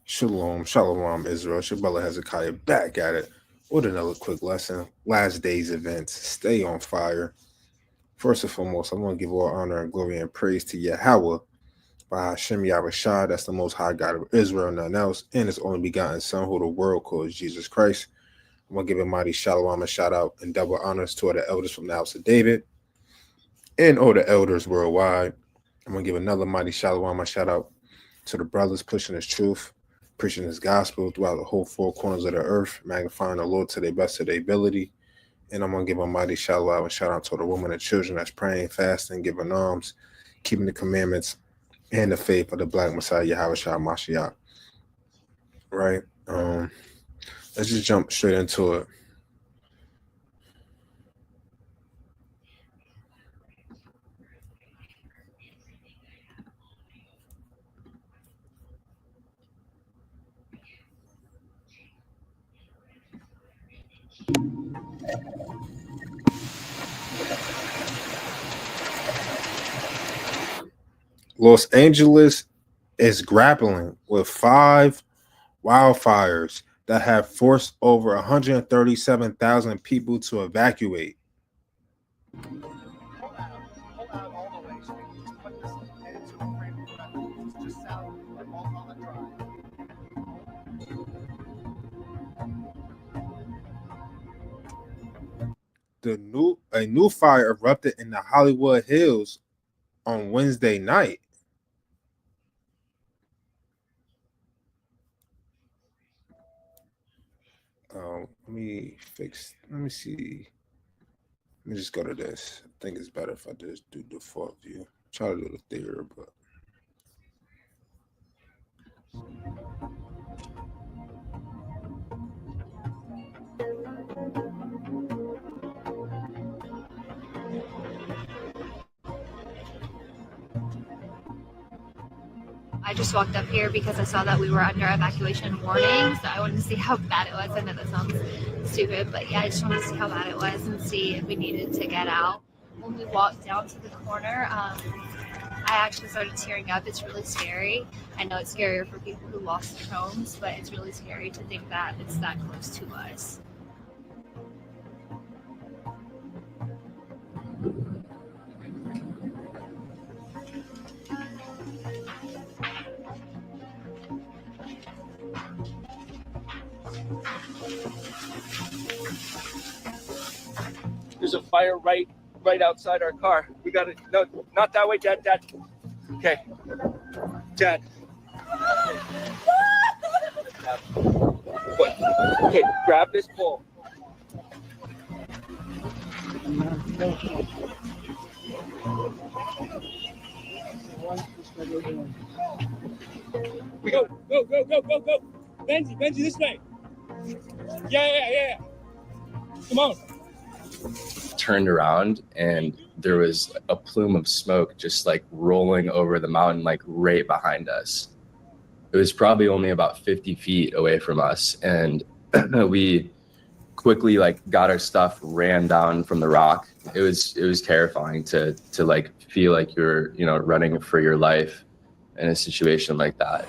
Shalom, shalom, Israel. Shabbat Hezekiah back at it with another quick lesson. Last day's events. Stay on fire. First and foremost, I want to give all honor and glory and praise to Yahweh by Hashem Yahushua. That's the most high God of Israel, none else, and his only begotten Son, who the world calls Jesus Christ. I want to give a mighty shalom and shout out and double honors to all the elders from the house of David and all the elders worldwide. I'm going to give another mighty shalom and shout out to the brothers pushing his truth, preaching his gospel throughout the whole four corners of the earth, magnifying the Lord to their best of their ability. And I'm going to give a mighty shout out and shout out to the women and children that's praying, fasting, giving alms, keeping the commandments and the faith of the Black Messiah, Yahweh Shah Mashiach. Right? Let's just jump straight into it. Los Angeles is grappling with 5 wildfires that have forced over 137,000 people to evacuate. A new fire erupted in the Hollywood Hills on Wednesday night. Let me see. Let me just go to this. I think it's better if I just do default view. Try to do the theater, but I just walked up here because I saw that we were under evacuation warning, so I wanted to see how bad it was. I know that sounds stupid, but yeah, I just wanted to see how bad it was and see if we needed to get out. When we walked down to the corner, I actually started tearing up. It's really scary. I know it's scarier for people who lost their homes, but it's really scary to think that it's that close to us. There's a fire right outside our car. We got it. No, not that way, Dad. Okay. Dad. Okay, grab this pole. We go. Benji, this way. Yeah. Come on. Turned around and there was a plume of smoke just like rolling over the mountain, like right behind us. It was probably only about 50 feet away from us, and we quickly like got our stuff, ran down from the rock. It was terrifying to like feel like you're running for your life in a situation like that.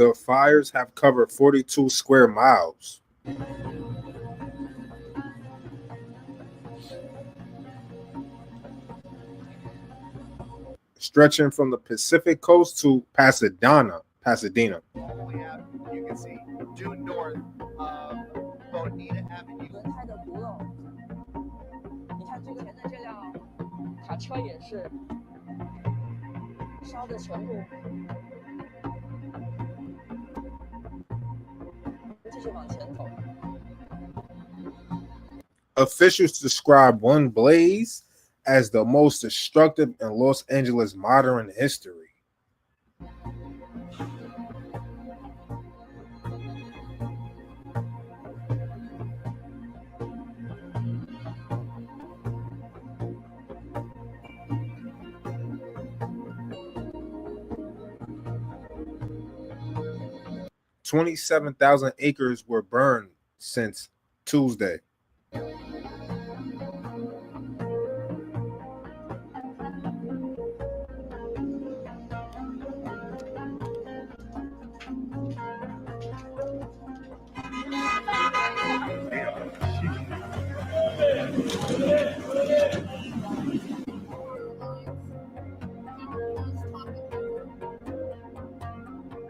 the fires have covered 42 square miles. Stretching from the Pacific coast to Pasadena. All the way out, you can see due north of Bonita Avenue. 太的毒了，你看这个现在这辆卡车也是烧的全部，继续往前走。 Officials describe one blaze as the most destructive in Los Angeles modern history. 27,000 acres were burned since Tuesday.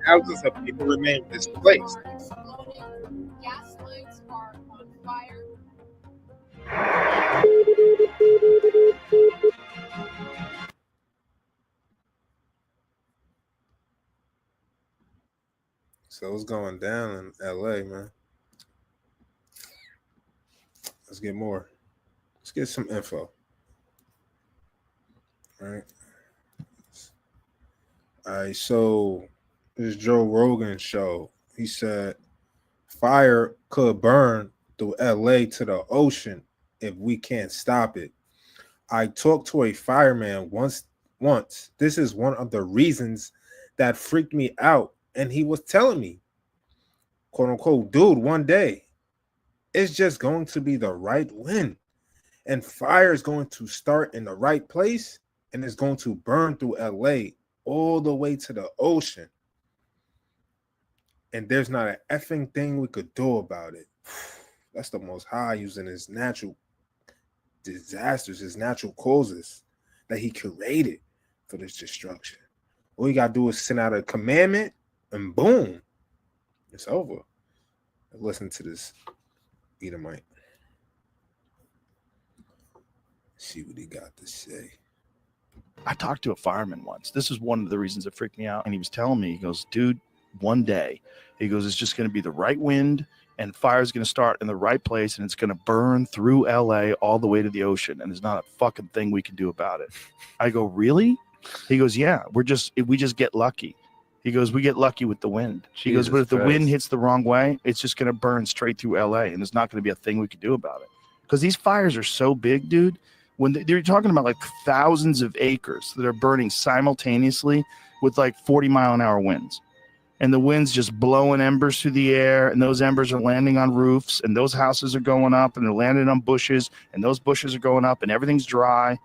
Thousands of people remain displaced. Gas lines are on fire. So it's going down in LA, man. Let's get more. Let's get some info. All right. All right. So this Joe Rogan show, he said fire could burn through LA to the ocean if we can't stop it. I talked to a fireman once. This is one of the reasons that freaked me out. And he was telling me, quote unquote, dude, one day it's just going to be the right wind. And fire is going to start in the right place and it's going to burn through LA all the way to the ocean. And there's not an effing thing we could do about it. That's the Most High using his natural disasters, his natural causes that he created for this destruction. All you gotta do is send out a commandment and boom, it's over. Listen to this Edomite. See what he got to say. I talked to a fireman once. This is one of the reasons it freaked me out. And he was telling me, he goes, dude, one day, he goes, it's just going to be the right wind and fire's going to start in the right place and it's going to burn through LA all the way to the ocean. And there's not a fucking thing we can do about it. I go, really? He goes, yeah, we just get lucky. He goes, we get lucky with the wind. He goes, but if the wind hits the wrong way, it's just going to burn straight through LA and there's not going to be a thing we can do about it. Because these fires are so big, dude. When they're talking about like thousands of acres that are burning simultaneously with like 40-mile-an-hour winds. And the wind's just blowing embers through the air, and those embers are landing on roofs, and those houses are going up, and they're landing on bushes, and those bushes are going up, and everything's dry.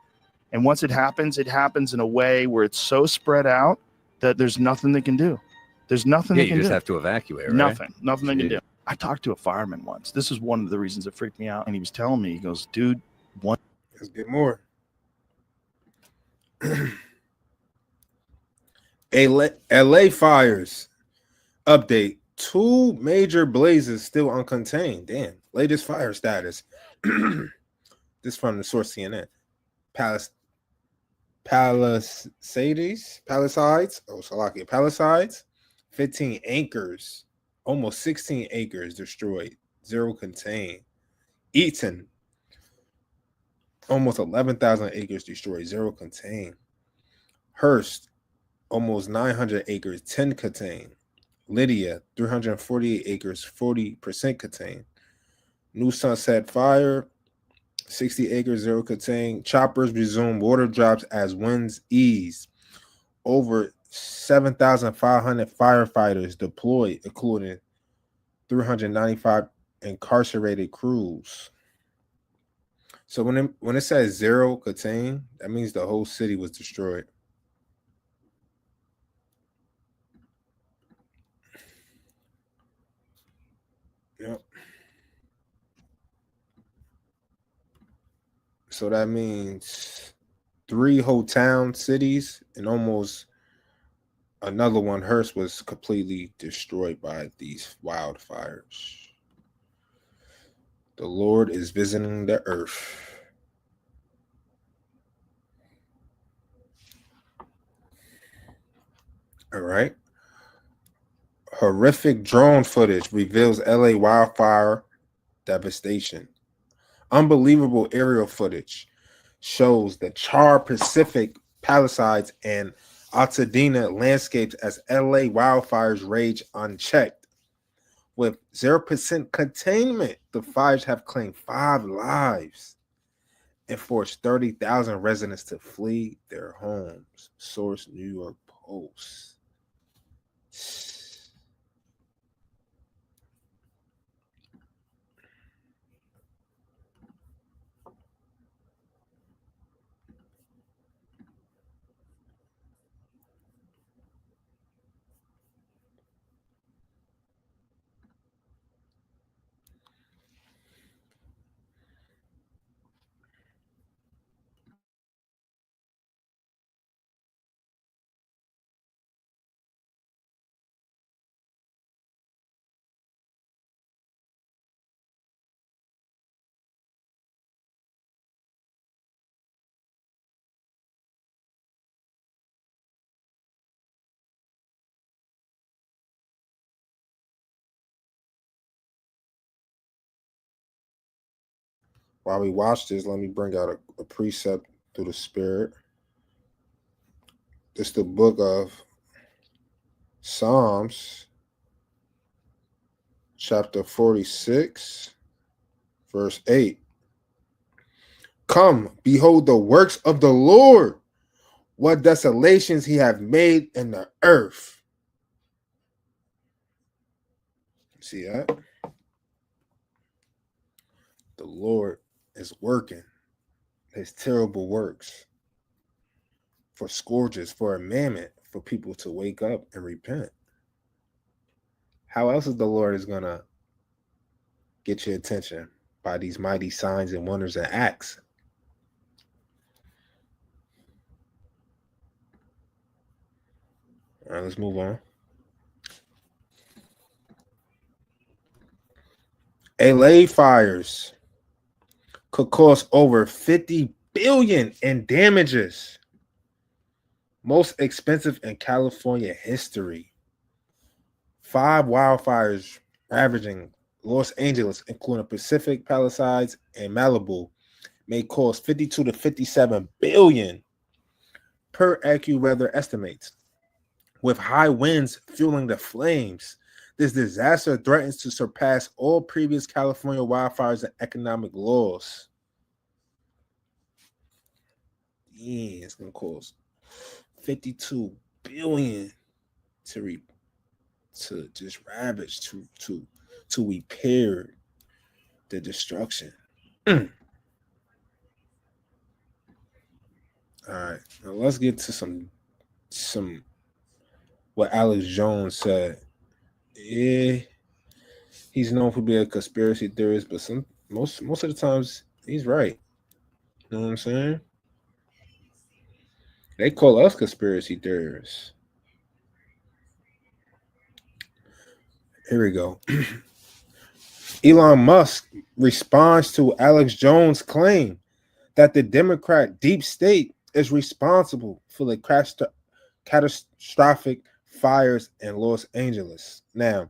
And once it happens in a way where it's so spread out that there's nothing they can do. There's nothing they can do. You just have to evacuate, right? Nothing they can do. I talked to a fireman once. This is one of the reasons it freaked me out. And he was telling me, he goes, dude, Let's get more. LA fires update. 2 major blazes still uncontained. Damn. Latest fire status. This from the source CNN. Palisades. Palisades. 15 acres. Almost 16 acres destroyed. 0 contained. Eaton. Almost 11,000 acres destroyed, 0 contained. Hearst, almost 900 acres, 10 contained. Lydia, 348 acres, 40% contained. New Sunset Fire, 60 acres, 0 contained. Choppers resume water drops as winds ease. Over 7,500 firefighters deployed, including 395 incarcerated crews. So when it says 0 contained, that means the whole city was destroyed. Yep. So that means 3 whole town cities and almost another one, Hearst, was completely destroyed by these wildfires. The Lord is visiting the earth. All right. Horrific drone footage reveals LA wildfire devastation. Unbelievable aerial footage shows the charred Pacific Palisades and Altadena landscapes as LA wildfires rage unchecked. With 0% containment, the fires have claimed 5 lives and forced 30,000 residents to flee their homes. Source: New York Post. While we watch this, let me bring out a precept through the Spirit. It's the book of Psalms, chapter 46, verse 8. Come, behold the works of the Lord, what desolations he hath made in the earth. See that? The Lord is working his terrible works for scourges, for a mammoth, for people to wake up and repent. How else is the Lord is going to get your attention? By these mighty signs and wonders and acts. All right, let's move on. LA fires could cost over $50 billion in damages. Most expensive in California history. 5 wildfires ravaging Los Angeles, including Pacific Palisades and Malibu, may cost 52 to 57 billion per AccuWeather estimates. With high winds fueling the flames, this disaster threatens to surpass all previous California wildfires and economic loss. Yeah, it's gonna cost 52 billion to just ravage, to repair the destruction. All right, now let's get to some what Alex Jones said. Yeah, he's known for being a conspiracy theorist, but most of the times he's right. You know what I'm saying? They call us conspiracy theorists. Here we go. Elon Musk responds to Alex Jones' claim that the Democrat deep state is responsible for the catastrophic fires in Los Angeles. Now,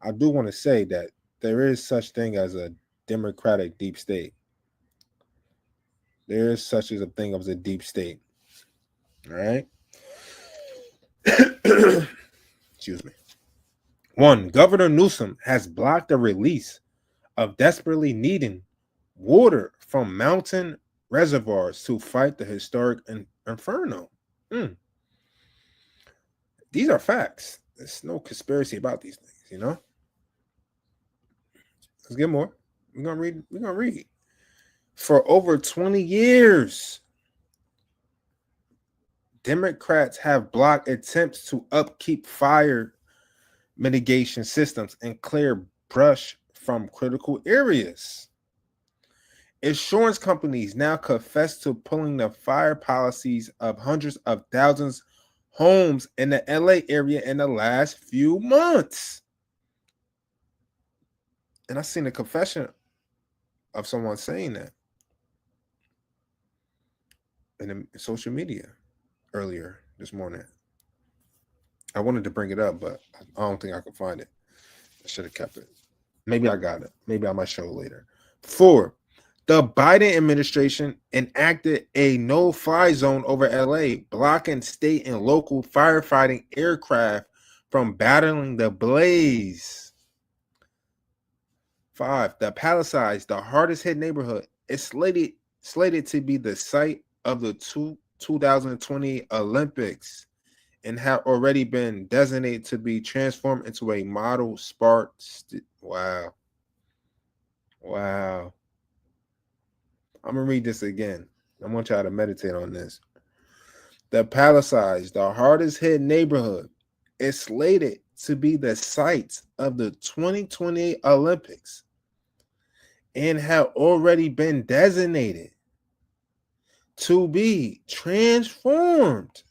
I do want to say that there is such thing as a Democratic deep state. There is such as a thing as a deep state. All right. Excuse me. 1. Governor Newsom has blocked the release of desperately needing water from mountain reservoirs to fight the historic inferno. These are facts. There's no conspiracy about these things, you know? Let's get more. We're gonna read. For over 20 years, Democrats have blocked attempts to upkeep fire mitigation systems and clear brush from critical areas. Insurance companies now confess to pulling the fire policies of hundreds of thousands homes in the LA area in the last few months. And I seen a confession of someone saying that in social media earlier this morning. I wanted to bring it up, but I don't think I could find it. I should have kept it. Maybe I got it. Maybe I might show it later. 4. The Biden administration enacted a no-fly zone over LA, blocking state and local firefighting aircraft from battling the blaze. 5. The Palisades, the hardest hit neighborhood, is slated to be the site of the 2020 Olympics and have already been designated to be transformed into a model smart. Wow. I'm going to read this again. I want y'all to meditate on this. The Palisades, the hardest hit neighborhood, is slated to be the site of the 2020 Olympics and have already been designated to be transformed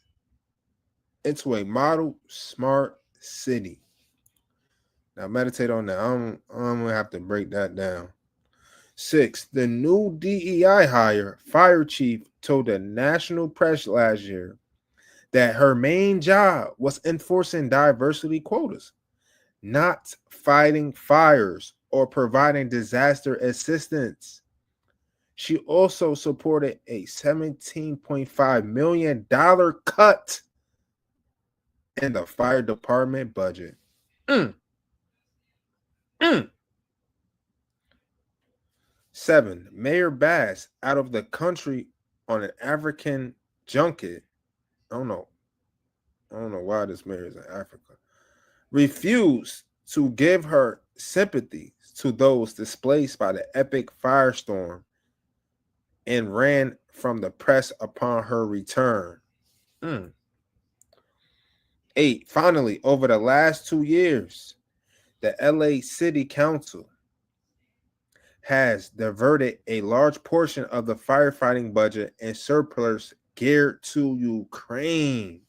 into a model smart city. Now meditate on that. I'm going to have to break that down. 6. The new DEI fire chief told the national press last year that her main job was enforcing diversity quotas, not fighting fires or providing disaster assistance. She also supported a $17.5 million cut in the fire department budget. Mm. 7. Mayor Bass out of the country on an African junket. I don't know why this mayor is in Africa. Refused to give her sympathy to those displaced by the epic firestorm and ran from the press upon her return. 8. Finally, over the last 2 years, the LA City Council has diverted a large portion of the firefighting budget and surplus geared to Ukraine.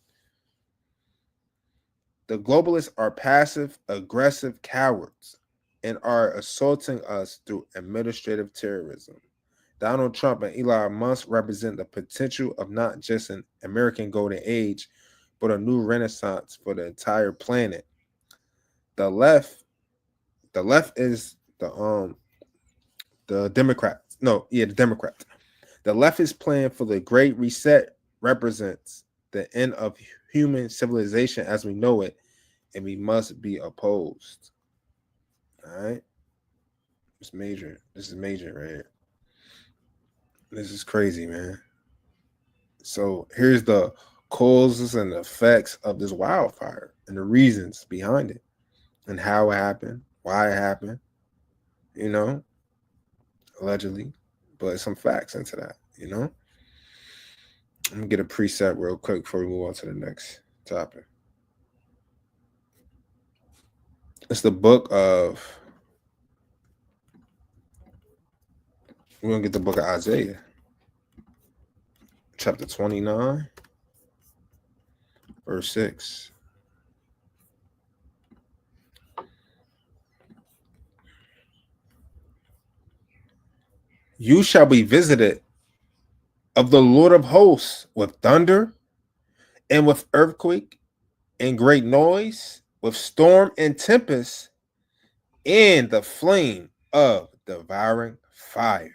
The globalists are passive, aggressive cowards and are assaulting us through administrative terrorism. Donald Trump and Elon Musk represent the potential of not just an American golden age, but a new renaissance for the entire planet. The left is the Democrats. The Democrats. The leftist plan for the Great Reset represents the end of human civilization as we know it, and we must be opposed. All right? It's major. This is major right here. This is crazy, man. So here's the causes and effects of this wildfire and the reasons behind it and how it happened, why it happened, allegedly, but some facts into that, I'm gonna get a preset real quick before we move on to the next topic. It's the book of, we're gonna get the book of Isaiah, chapter 29, verse 6. You shall be visited of the Lord of hosts with thunder and with earthquake and great noise, with storm and tempest and the flame of devouring fire.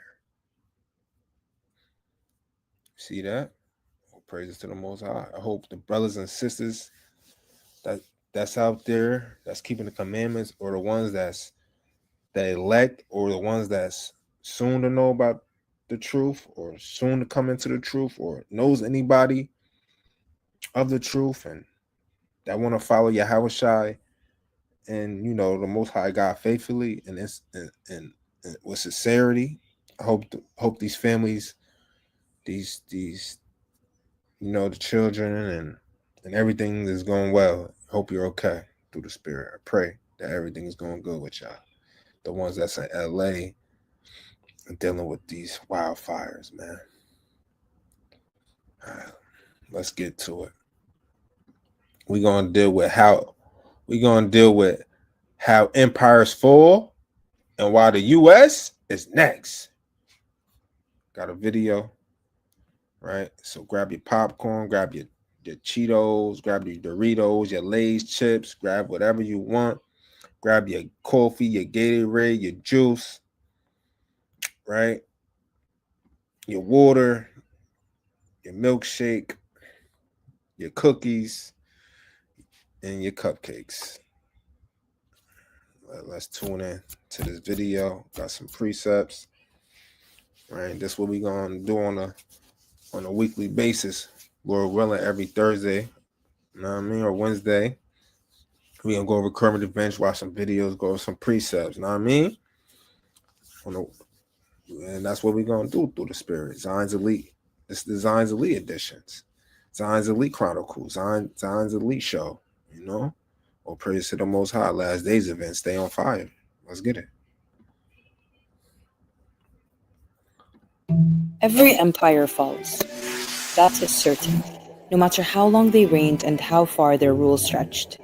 See that? Well, praises to the Most High. I hope the brothers and sisters that's out there, that's keeping the commandments, or the ones that elect, or the ones that's soon to know about the truth, or soon to come into the truth, or knows anybody of the truth, and that want to follow Yahushai and the Most High God faithfully and with sincerity. I hope these families, these the children and everything is going well. Hope you're okay through the Spirit. I pray that everything is going good with y'all. The ones that's in LA and dealing with these wildfires, man. All right, let's get to it. We're gonna deal with how empires fall and why the US is next. Got a video, right? So grab your popcorn, grab your Cheetos, grab your Doritos, your Lay's chips, grab whatever you want. Grab your coffee, your Gatorade, your juice, right? Your water, your milkshake, your cookies, and your cupcakes. Let's tune in to this video. Got some precepts, right? That's what we're gonna do on a weekly basis, Lord willing, every Thursday, or Wednesday. We're gonna go over current events, watch some videos, go over some precepts, and that's what we're gonna do through the Spirit. Zion's Elite. This is the Zion's Elite editions. Zion's Elite Chronicles, Zion's Elite Show, All praise to the Most High. Last days event. Stay on fire. Let's get it. Every empire falls. That is certain, no matter how long they reigned and how far their rule stretched.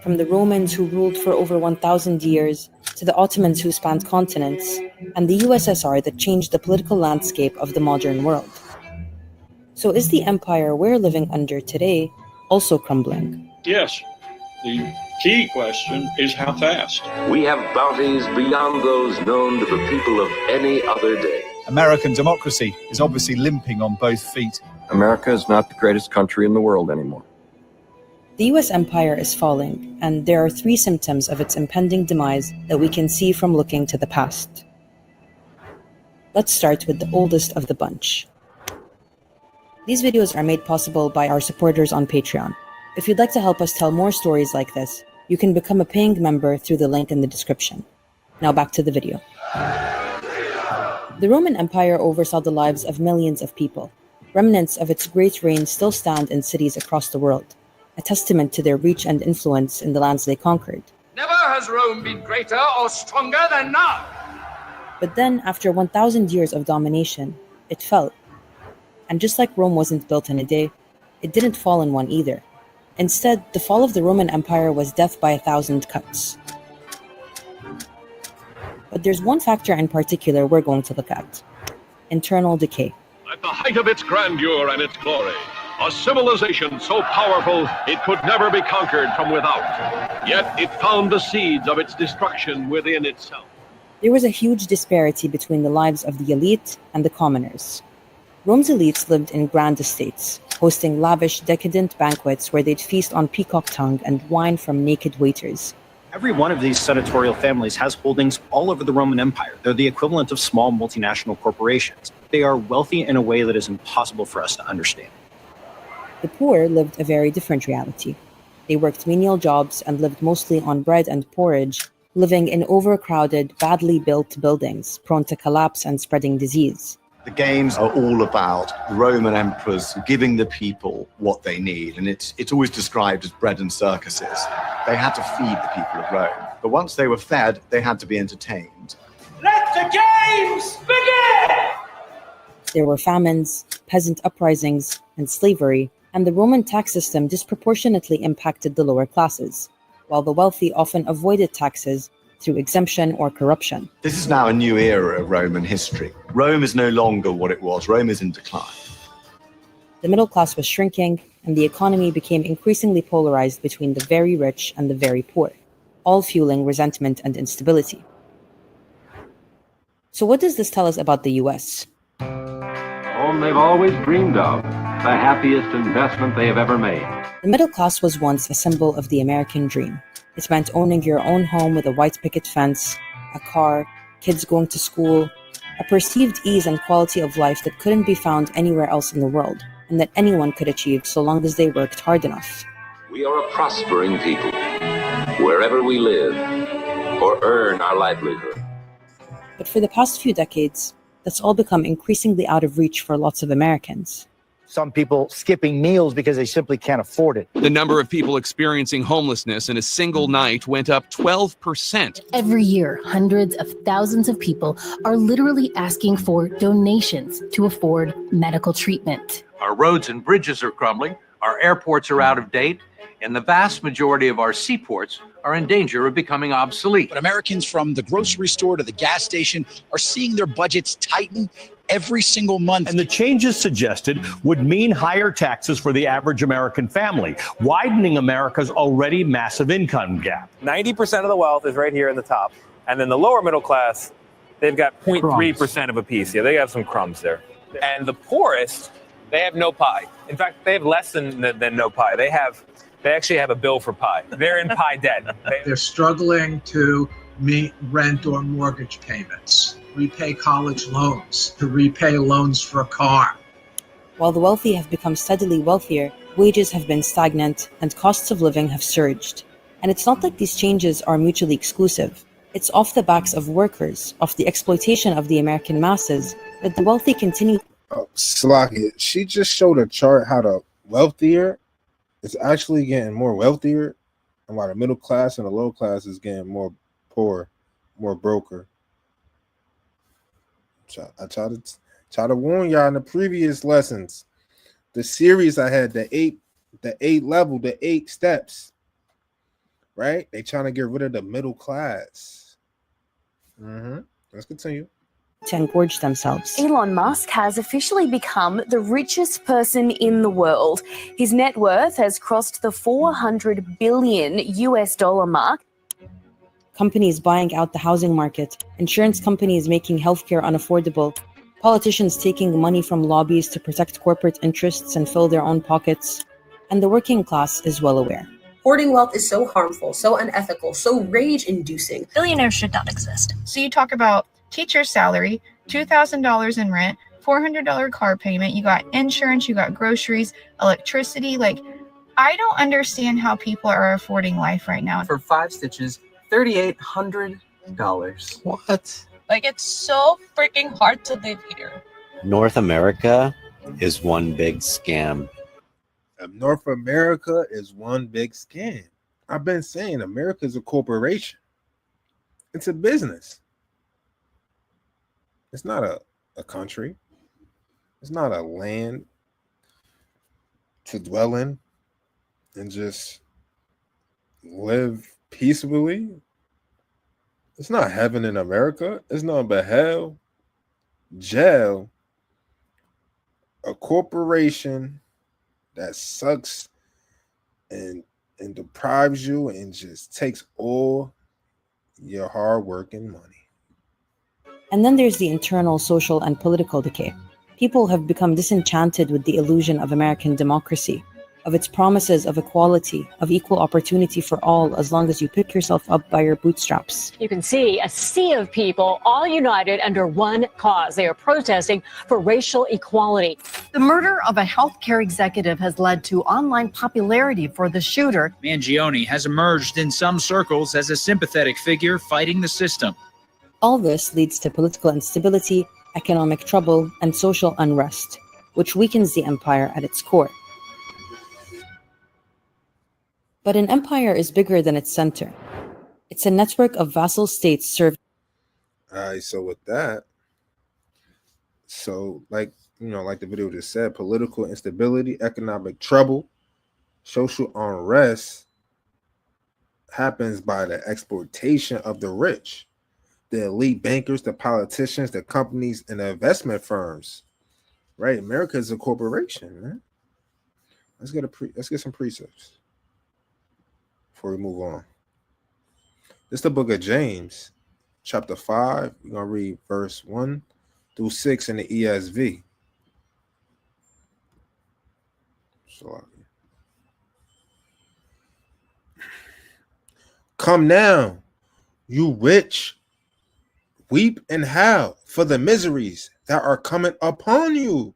From the Romans who ruled for over 1,000 years, to the Ottomans who spanned continents, and the USSR that changed the political landscape of the modern world. So is the empire we're living under today also crumbling? Yes. The key question is how fast. We have bounties beyond those known to the people of any other day. American democracy is obviously limping on both feet. America is not the greatest country in the world anymore. The US empire is falling, and there are 3 symptoms of its impending demise that we can see from looking to the past. Let's start with the oldest of the bunch. These videos are made possible by our supporters on Patreon. If you'd like to help us tell more stories like this, you can become a paying member through the link in the description. Now back to the video. The Roman Empire oversaw the lives of millions of people. Remnants of its great reign still stand in cities across the world, a testament to their reach and influence in the lands they conquered. Never has Rome been greater or stronger than now. But then, after 1,000 years of domination, it fell. And just like Rome wasn't built in a day, it didn't fall in one either. Instead, the fall of the Roman Empire was death by 1,000 cuts. But there's one factor in particular we're going to look at: internal decay. At the height of its grandeur and its glory, a civilization so powerful it could never be conquered from without. Yet it found the seeds of its destruction within itself. There was a huge disparity between the lives of the elite and the commoners. Rome's elites lived in grand estates, hosting lavish, decadent banquets where they'd feast on peacock tongue and wine from naked waiters. Every one of these senatorial families has holdings all over the Roman Empire. They're the equivalent of small multinational corporations. They are wealthy in a way that is impossible for us to understand. The poor lived a very different reality. They worked menial jobs and lived mostly on bread and porridge, living in overcrowded, badly built buildings, prone to collapse and spreading disease. The games are all about Roman emperors giving the people what they need, and it's always described as bread and circuses. They had to feed the people of Rome, but once they were fed, they had to be entertained. Let the games begin! There were famines, peasant uprisings, and slavery, and the Roman tax system disproportionately impacted the lower classes, while the wealthy often avoided taxes through exemption or corruption. This is now a new era of Roman history. Rome is no longer what it was. Rome is in decline. The middle class was shrinking, and the economy became increasingly polarized between the very rich and the very poor, all fueling resentment and instability. So what does this tell us about the US? Home they've always dreamed of, the happiest investment they have ever made. The middle class was once a symbol of the American dream. It meant owning your own home with a white picket fence, a car, kids going to school, a perceived ease and quality of life that couldn't be found anywhere else in the world, and that anyone could achieve so long as they worked hard enough. We are a prospering people, wherever we live, or earn our livelihood. But for the past few decades, that's all become increasingly out of reach for lots of Americans. Some people skipping meals because they simply can't afford it. The number of people experiencing homelessness in a single night went up 12%. Every year, hundreds of thousands of people are literally asking for donations to afford medical treatment. Our roads and bridges are crumbling, our airports are out of date, and the vast majority of our seaports are in danger of becoming obsolete. But Americans from the grocery store to the gas station are seeing their budgets tighten every single month. And the changes suggested would mean higher taxes for the average American family, widening America's already massive income gap. 90% of the wealth is right here in the top. And then the lower middle class, they've got 0.3% of a piece. Yeah, they have some crumbs there. And the poorest, they have no pie. In fact, they have less than no pie. They actually have a bill for pie. They're in pie debt. They're struggling to meet rent or mortgage payments, repay college loans, to repay loans for a car. While the wealthy have become steadily wealthier, wages have been stagnant and costs of living have surged. And it's not like these changes are mutually exclusive. It's off the backs of workers, off the exploitation of the American masses, that the wealthy continue. Oh, Slocky, she just showed a chart how the wealthier is actually getting more wealthier, and while the middle class and the low class is getting more poor, more broker. I try to warn y'all in the previous lessons. The series I had, the eight steps, right? They trying to get rid of the middle class. Let's continue. To engorge themselves. Elon Musk has officially become the richest person in the world. His net worth has crossed the $400 billion mark. Companies buying out the housing market, insurance companies making healthcare unaffordable, politicians taking money from lobbies to protect corporate interests and fill their own pockets, and the working class is well aware. Hoarding wealth is so harmful, so unethical, so rage-inducing. Billionaires should not exist. So you talk about teacher's salary, $2,000 in rent, $400 car payment, you got insurance, you got groceries, electricity. Like, I don't understand how people are affording life right now. For 5 stitches, $3,800. What? Like, it's so freaking hard to live here. North America is one big scam. North America is one big scam. I've been saying America is a corporation. It's a business. It's not a country. It's not a land to dwell in and just live peaceably. It's not heaven in America. It's nothing but hell, jail, a corporation that sucks and deprives you and just takes all your hard work and money. And then there's the internal social and political decay. People have become disenchanted with the illusion of American democracy, of its promises of equality, of equal opportunity for all, as long as you pick yourself up by your bootstraps. You can see a sea of people all united under one cause. They are protesting for racial equality. The murder of a healthcare executive has led to online popularity for the shooter. Mangione has emerged in some circles as a sympathetic figure fighting the system. All this leads to political instability, economic trouble, and social unrest, which weakens the empire at its core. But an empire is bigger than its center. It's a network of vassal states served. All right, so with that, like the video just said, political instability, economic trouble, social unrest happens by the exploitation of the rich, the elite bankers, the politicians, the companies, and the investment firms. Right? America is a corporation, man. Let's get some precepts before we move on. This is the book of James, chapter 5. We're going to read verse 1 through 6 in the ESV. Come now, you rich, weep and howl for the miseries that are coming upon you.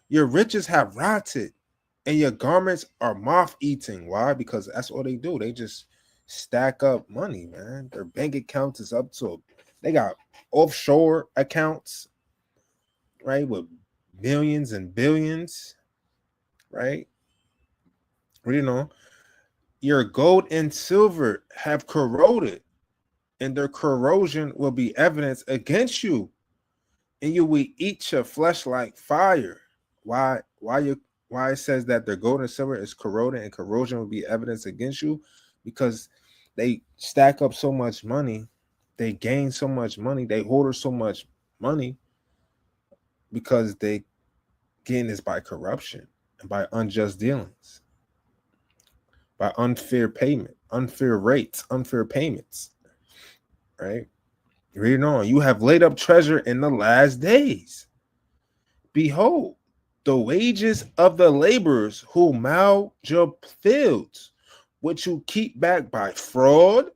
Your riches have rotted, and your garments are moth-eating. Why? Because that's all they do. They just stack up money, man. Their bank accounts is up to, they got offshore accounts, right, with millions and billions, right? Your gold and silver have corroded, and their corrosion will be evidence against you, and you will eat your flesh like fire. Why it says that their gold and silver is corroded and corrosion will be evidence against you? Because they stack up so much money, they gain so much money, they hoard so much money, because they gain this by corruption and by unjust dealings, by unfair payment, unfair rates, unfair payments. Right? Reading on, you have laid up treasure in the last days. Behold, the wages of the laborers who mow your fields, which you keep back by fraud.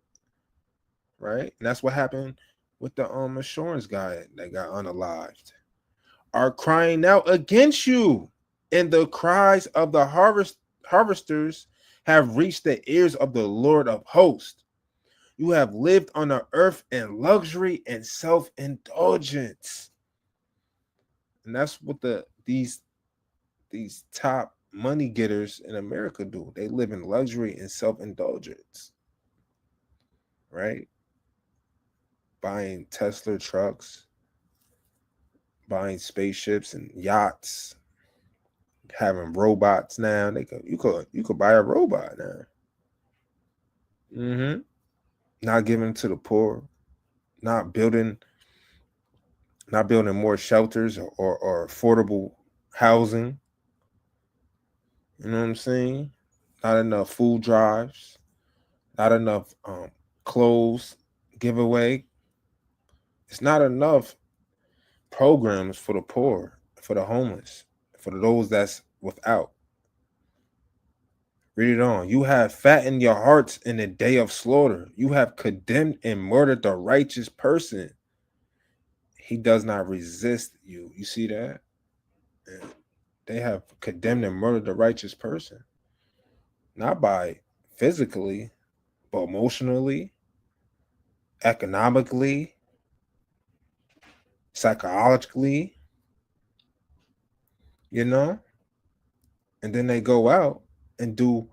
Right? And that's what happened with the insurance guy that got unalived. Are crying out against you, and the cries of the harvesters have reached the ears of the Lord of hosts. You have lived on the earth in luxury and self-indulgence. And that's what these top money getters in America do. They live in luxury and self-indulgence. Right? Buying Tesla trucks, buying spaceships and yachts, having robots now. You could buy a robot now. Not giving to the poor, not building more shelters or affordable housing. You know what I'm saying? Not enough food drives, not enough clothes giveaway. It's not enough programs for the poor, for the homeless, for those that's without. Read it on. You have fattened your hearts in the day of slaughter. You have condemned and murdered the righteous person. He does not resist you. You see that? They have condemned and murdered the righteous person. Not by physically, but emotionally, economically, psychologically, you know? And then they go out and do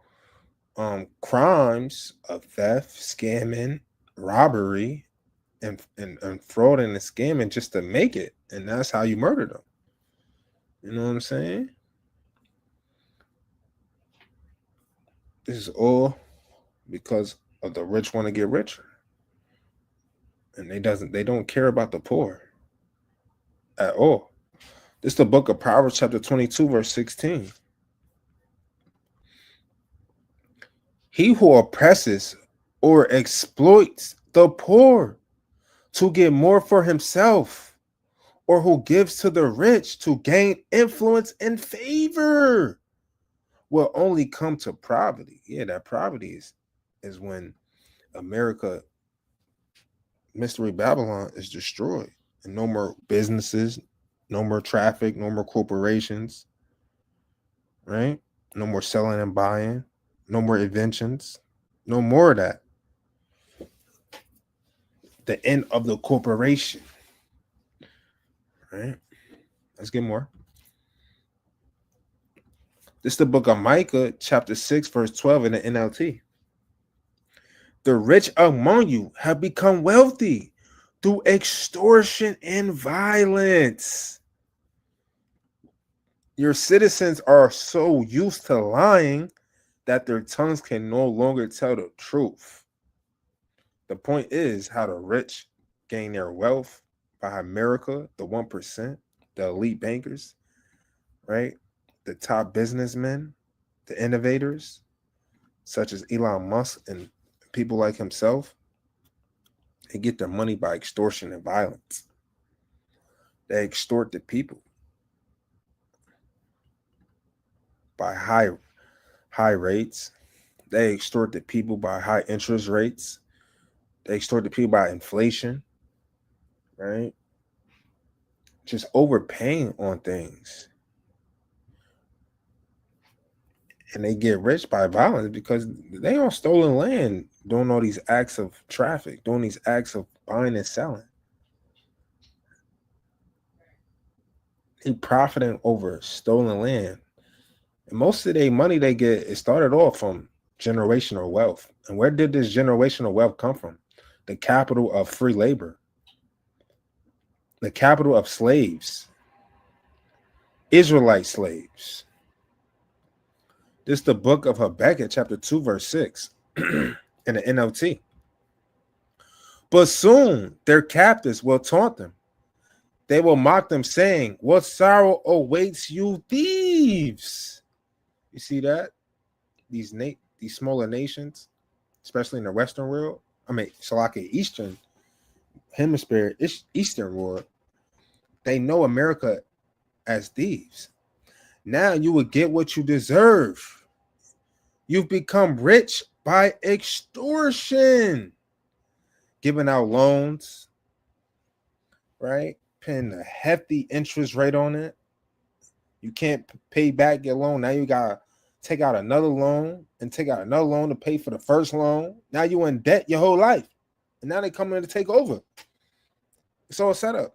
crimes of theft, scamming, robbery, and fraud and scamming just to make it. And that's how you murder them. You know what I'm saying? This is all because of the rich want to get richer. And they don't care about the poor at all. This is the book of Proverbs, chapter 22, verse 16. He who oppresses or exploits the poor to get more for himself, or who gives to the rich to gain influence and favor, will only come to poverty. Yeah, that poverty is when America, Mystery Babylon, is destroyed. And no more businesses, no more traffic, no more corporations, right? No more selling and buying, no more inventions, no more of that. The end of the corporation, right? Let's get more. This is the book of Micah, chapter 6, verse 12 in the NLT. The rich among you have become wealthy through extortion and violence. Your citizens are so used to lying that their tongues can no longer tell the truth. The point is how the rich gain their wealth by America, the 1%, the elite bankers, right? The top businessmen, the innovators, such as Elon Musk and people like himself. They get their money by extortion and violence. They extort the people by high rates. They extort the people by high interest rates. They extort the people by inflation, right? Just overpaying on things. And they get rich by violence because they on stolen land doing all these acts of traffic, doing these acts of buying and selling. They profiting over stolen land. And most of their money they get, it started off from generational wealth. And where did this generational wealth come from? The capital of free labor. The capital of slaves. Israelite slaves. This is the book of Habakkuk, chapter 2, verse 6 in the NLT. But soon their captors will taunt them. They will mock them, saying, what sorrow awaits you thieves? You see that? These smaller nations, especially in the Western world, Eastern Hemisphere, Eastern world, they know America as thieves. Now you will get what you deserve. You've become rich by extortion, giving out loans, right? Paying a hefty interest rate on it. You can't pay back your loan. Now you gotta take out another loan and take out another loan to pay for the first loan. Now you're in debt your whole life. And now they come in to take over. It's all set up.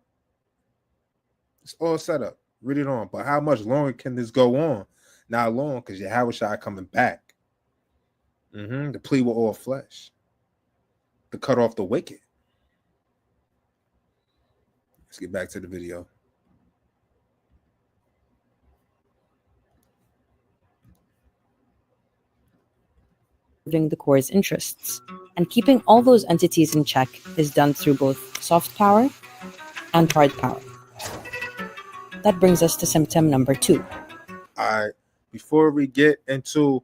It's all set up. Read it on. But how much longer can this go on? Not long, because Yahushua coming back. The plea with all flesh. To cut off the wicked. Let's get back to the video. The core's interests. And keeping all those entities in check is done through both soft power and hard power. That brings us to symptom number 2. All right. Before we get into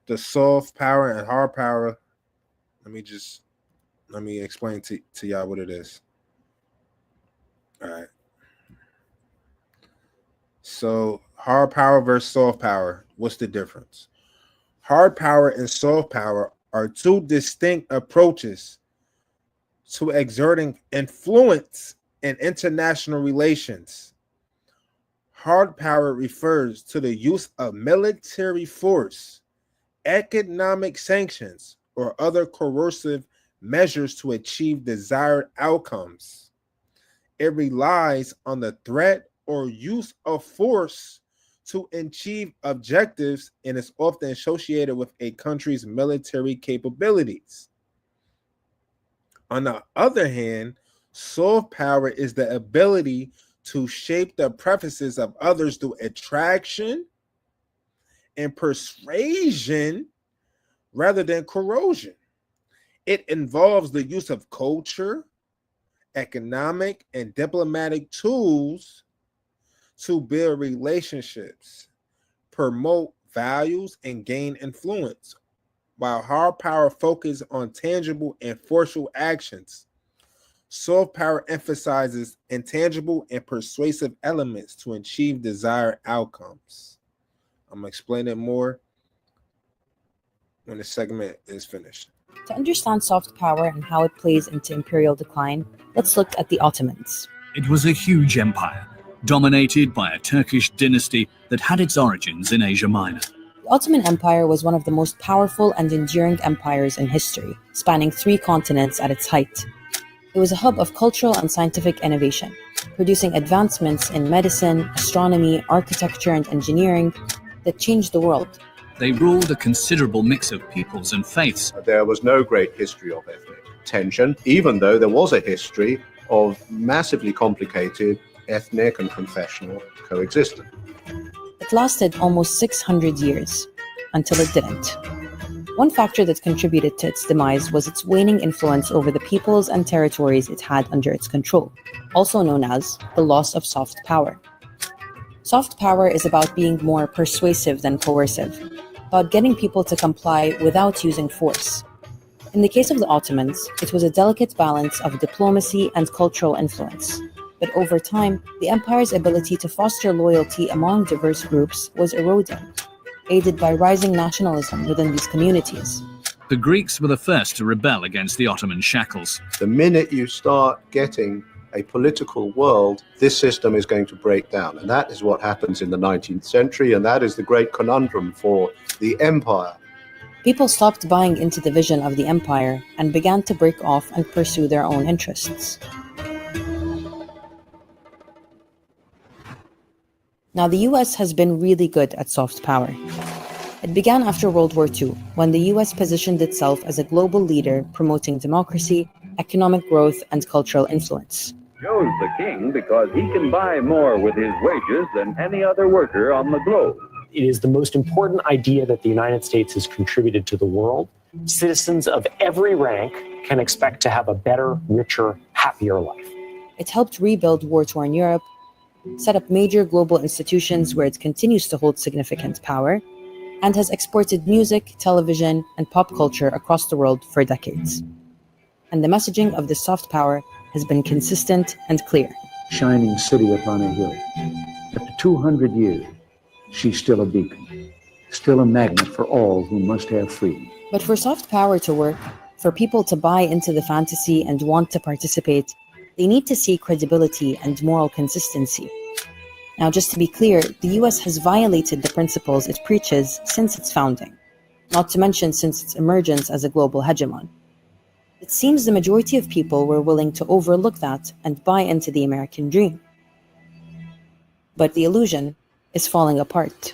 the soft power and hard power, let me explain to y'all what it is. All right. So hard power versus soft power. What's the difference? Hard power and soft power are two distinct approaches to exerting influence in international relations. Hard power refers to the use of military force, economic sanctions, or other coercive measures to achieve desired outcomes. It relies on the threat or use of force to achieve objectives and is often associated with a country's military capabilities. On the other hand, soft power is the ability to shape the preferences of others through attraction and persuasion rather than corrosion. It involves the use of culture, economic, and diplomatic tools to build relationships, promote values, and gain influence. While hard power focuses on tangible and forceful actions, soft power emphasizes intangible and persuasive elements to achieve desired outcomes. I'm going to explain it more when the segment is finished. To understand soft power and how it plays into imperial decline, let's look at the Ottomans. It was a huge empire, dominated by a Turkish dynasty that had its origins in Asia Minor. The Ottoman Empire was one of the most powerful and enduring empires in history, spanning 3 continents at its height. It was a hub of cultural and scientific innovation, producing advancements in medicine, astronomy, architecture, and engineering that changed the world. They ruled a considerable mix of peoples and faiths. There was no great history of ethnic tension, even though there was a history of massively complicated ethnic and confessional coexistence. It lasted almost 600 years, until it didn't. One factor that contributed to its demise was its waning influence over the peoples and territories it had under its control, also known as the loss of soft power. Soft power is about being more persuasive than coercive, about getting people to comply without using force. In the case of the Ottomans, it was a delicate balance of diplomacy and cultural influence. But over time, the empire's ability to foster loyalty among diverse groups was eroding, aided by rising nationalism within these communities. The Greeks were the first to rebel against the Ottoman shackles. The minute you start getting a political world, this system is going to break down. And that is what happens in the 19th century, and that is the great conundrum for the empire. People stopped buying into the vision of the empire and began to break off and pursue their own interests. Now, the US has been really good at soft power. It began after World War II, when the US positioned itself as a global leader promoting democracy, economic growth, and cultural influence. Joe's the king because he can buy more with his wages than any other worker on the globe. It is the most important idea that the United States has contributed to the world. Citizens of every rank can expect to have a better, richer, happier life. It helped rebuild war-torn Europe, set up major global institutions where it continues to hold significant power, and has exported music, television, and pop culture across the world for decades. And the messaging of this soft power has been consistent and clear. Shining city upon a hill. After 200 years, she's still a beacon, still a magnet for all who must have freedom. But for soft power to work, for people to buy into the fantasy and want to participate, they need to see credibility and moral consistency. Now, just to be clear, the US has violated the principles it preaches since its founding, not to mention since its emergence as a global hegemon. It seems the majority of people were willing to overlook that and buy into the American dream. But the illusion is falling apart.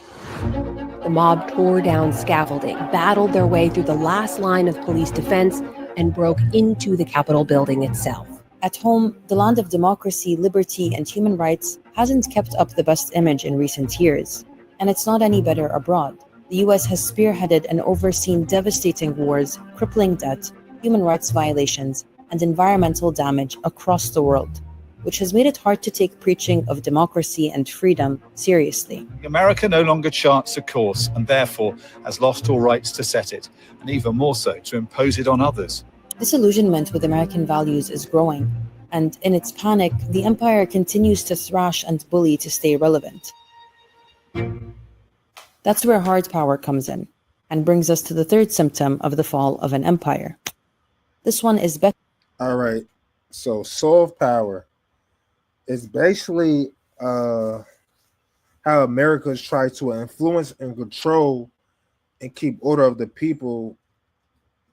The mob tore down scaffolding, battled their way through the last line of police defense, and broke into the Capitol building itself. At home, the land of democracy, liberty, and human rights hasn't kept up the best image in recent years, and it's not any better abroad. The US has spearheaded and overseen devastating wars, crippling debt, human rights violations, and environmental damage across the world, which has made it hard to take preaching of democracy and freedom seriously. America no longer charts a course and therefore has lost all rights to set it, and even more so to impose it on others. Disillusionment with American values is growing, and in its panic, the empire continues to thrash and bully to stay relevant. That's where hard power comes in, and brings us to the third symptom of the fall of an empire. This one is better. All right. So soft power is basically how America's try to influence and control and keep order of the people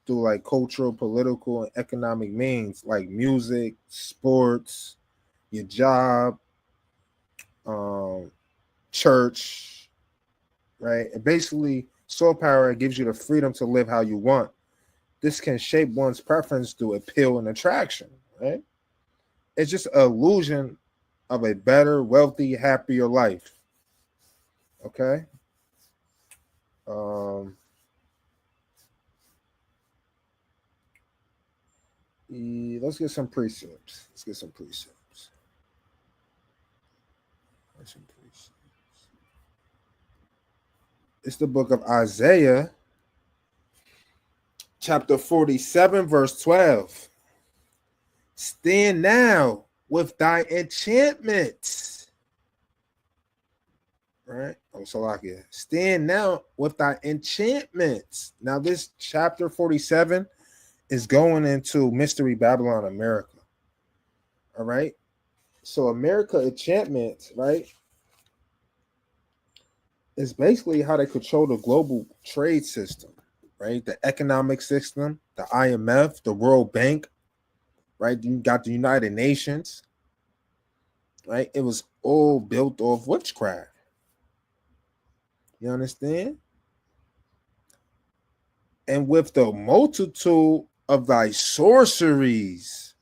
through like cultural, political, and economic means like music, sports, your job, church, right? And basically, soul power gives you the freedom to live how you want. This can shape one's preference through appeal and attraction, right? It's just an illusion of a better, wealthy, happier life. Okay. Let's get some precepts. It's the book of Isaiah, chapter 47, verse 12. Stand now with thy enchantments. Right? Oh, Salakia. Stand now with thy enchantments. Now, this chapter 47 is going into Mystery Babylon America. All right. So, America enchantments, right, is basically how they control the global trade system, right? The economic system, the IMF, the World Bank, right? You got the United Nations, right? It was all built off witchcraft. You understand? And with the multitude of thy sorceries,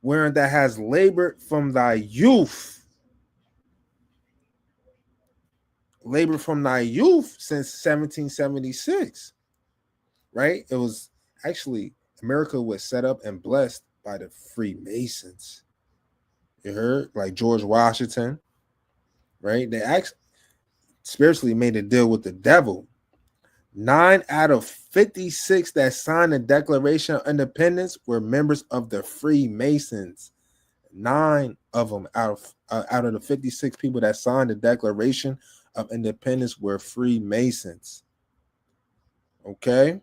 wherein that has labored from thy youth, since 1776, right? It was actually, America was set up and blessed by the Freemasons. You heard? Like George Washington, right? They actually spiritually made a deal with the devil. 9 out of 56 that signed the Declaration of Independence were members of the Freemasons. 9 of them out of the 56 people that signed the Declaration of Independence were Freemasons. Okay,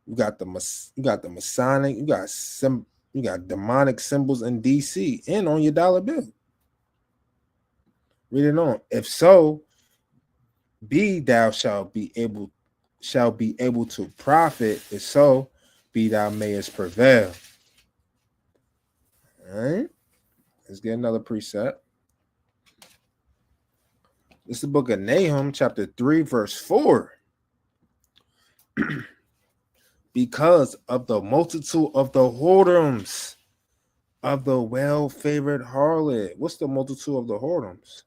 you got the Masonic, you got demonic symbols in DC and on your dollar bill. Read it on. If so, thou shalt be able to profit. If so, be thou mayest prevail. All right, let's get another precept. This is the book of Nahum, chapter 3, verse 4. Because of the multitude of the whoredoms of the well-favored harlot. What's the multitude of the whoredoms?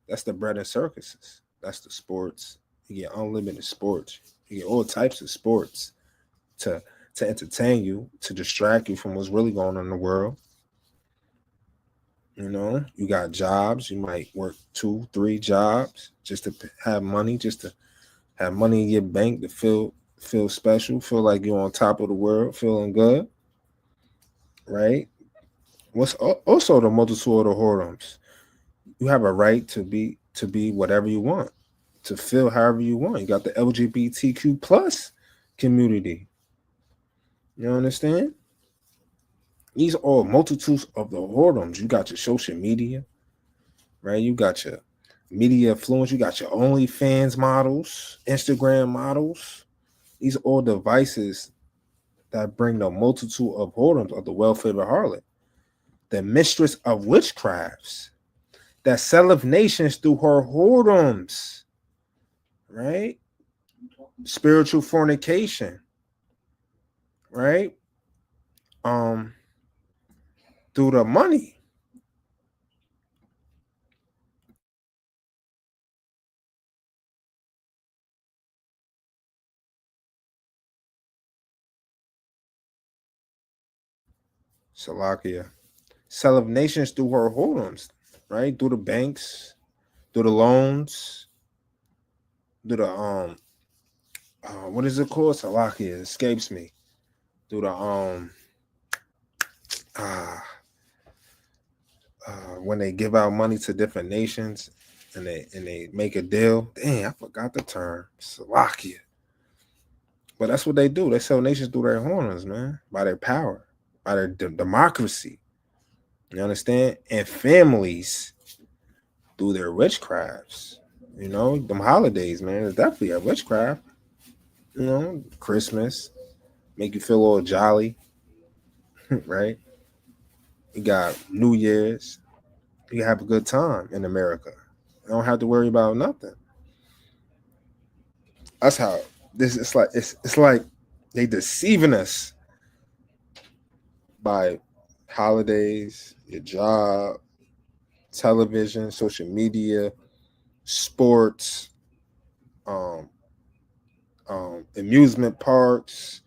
That's the bread and circuses. That's the sports. You get unlimited sports. You get all types of sports to entertain you, to distract you from what's really going on in the world. You know, you got jobs. You might work 2-3 jobs just to have money, in your bank to feel special, feel like you're on top of the world, feeling good, right? What's also the multitude of the whoredoms? You have a right to be whatever you want, to feel however you want. You got the LGBTQ plus community. You understand? These are all multitudes of the whoredoms. You got your social media, right? You got your media influence. You got your OnlyFans models, Instagram models. These are all devices that bring the multitude of whoredoms of the well-favored harlot, the mistress of witchcrafts, that selleth nations through her whoredoms, right? Spiritual fornication, right? Through the money. Salakia. Sell of nations through her whoredoms, right? Through the banks, through the loans, through the what is it called? Salakia, it escapes me. Through the when they give out money to different nations and they make a deal. Dang, I forgot the term. Slovakia. But that's what they do. They sell nations through their horns, man, by their power, by their democracy. You understand? And families through their witchcrafts. You know, them holidays, man, it's definitely a witchcraft. You know, Christmas, make you feel all jolly, right? You got New Year's. You have a good time in America. You don't have to worry about nothing. That's how this. It's like they deceiving us by holidays, your job, television, social media, sports, amusement parks,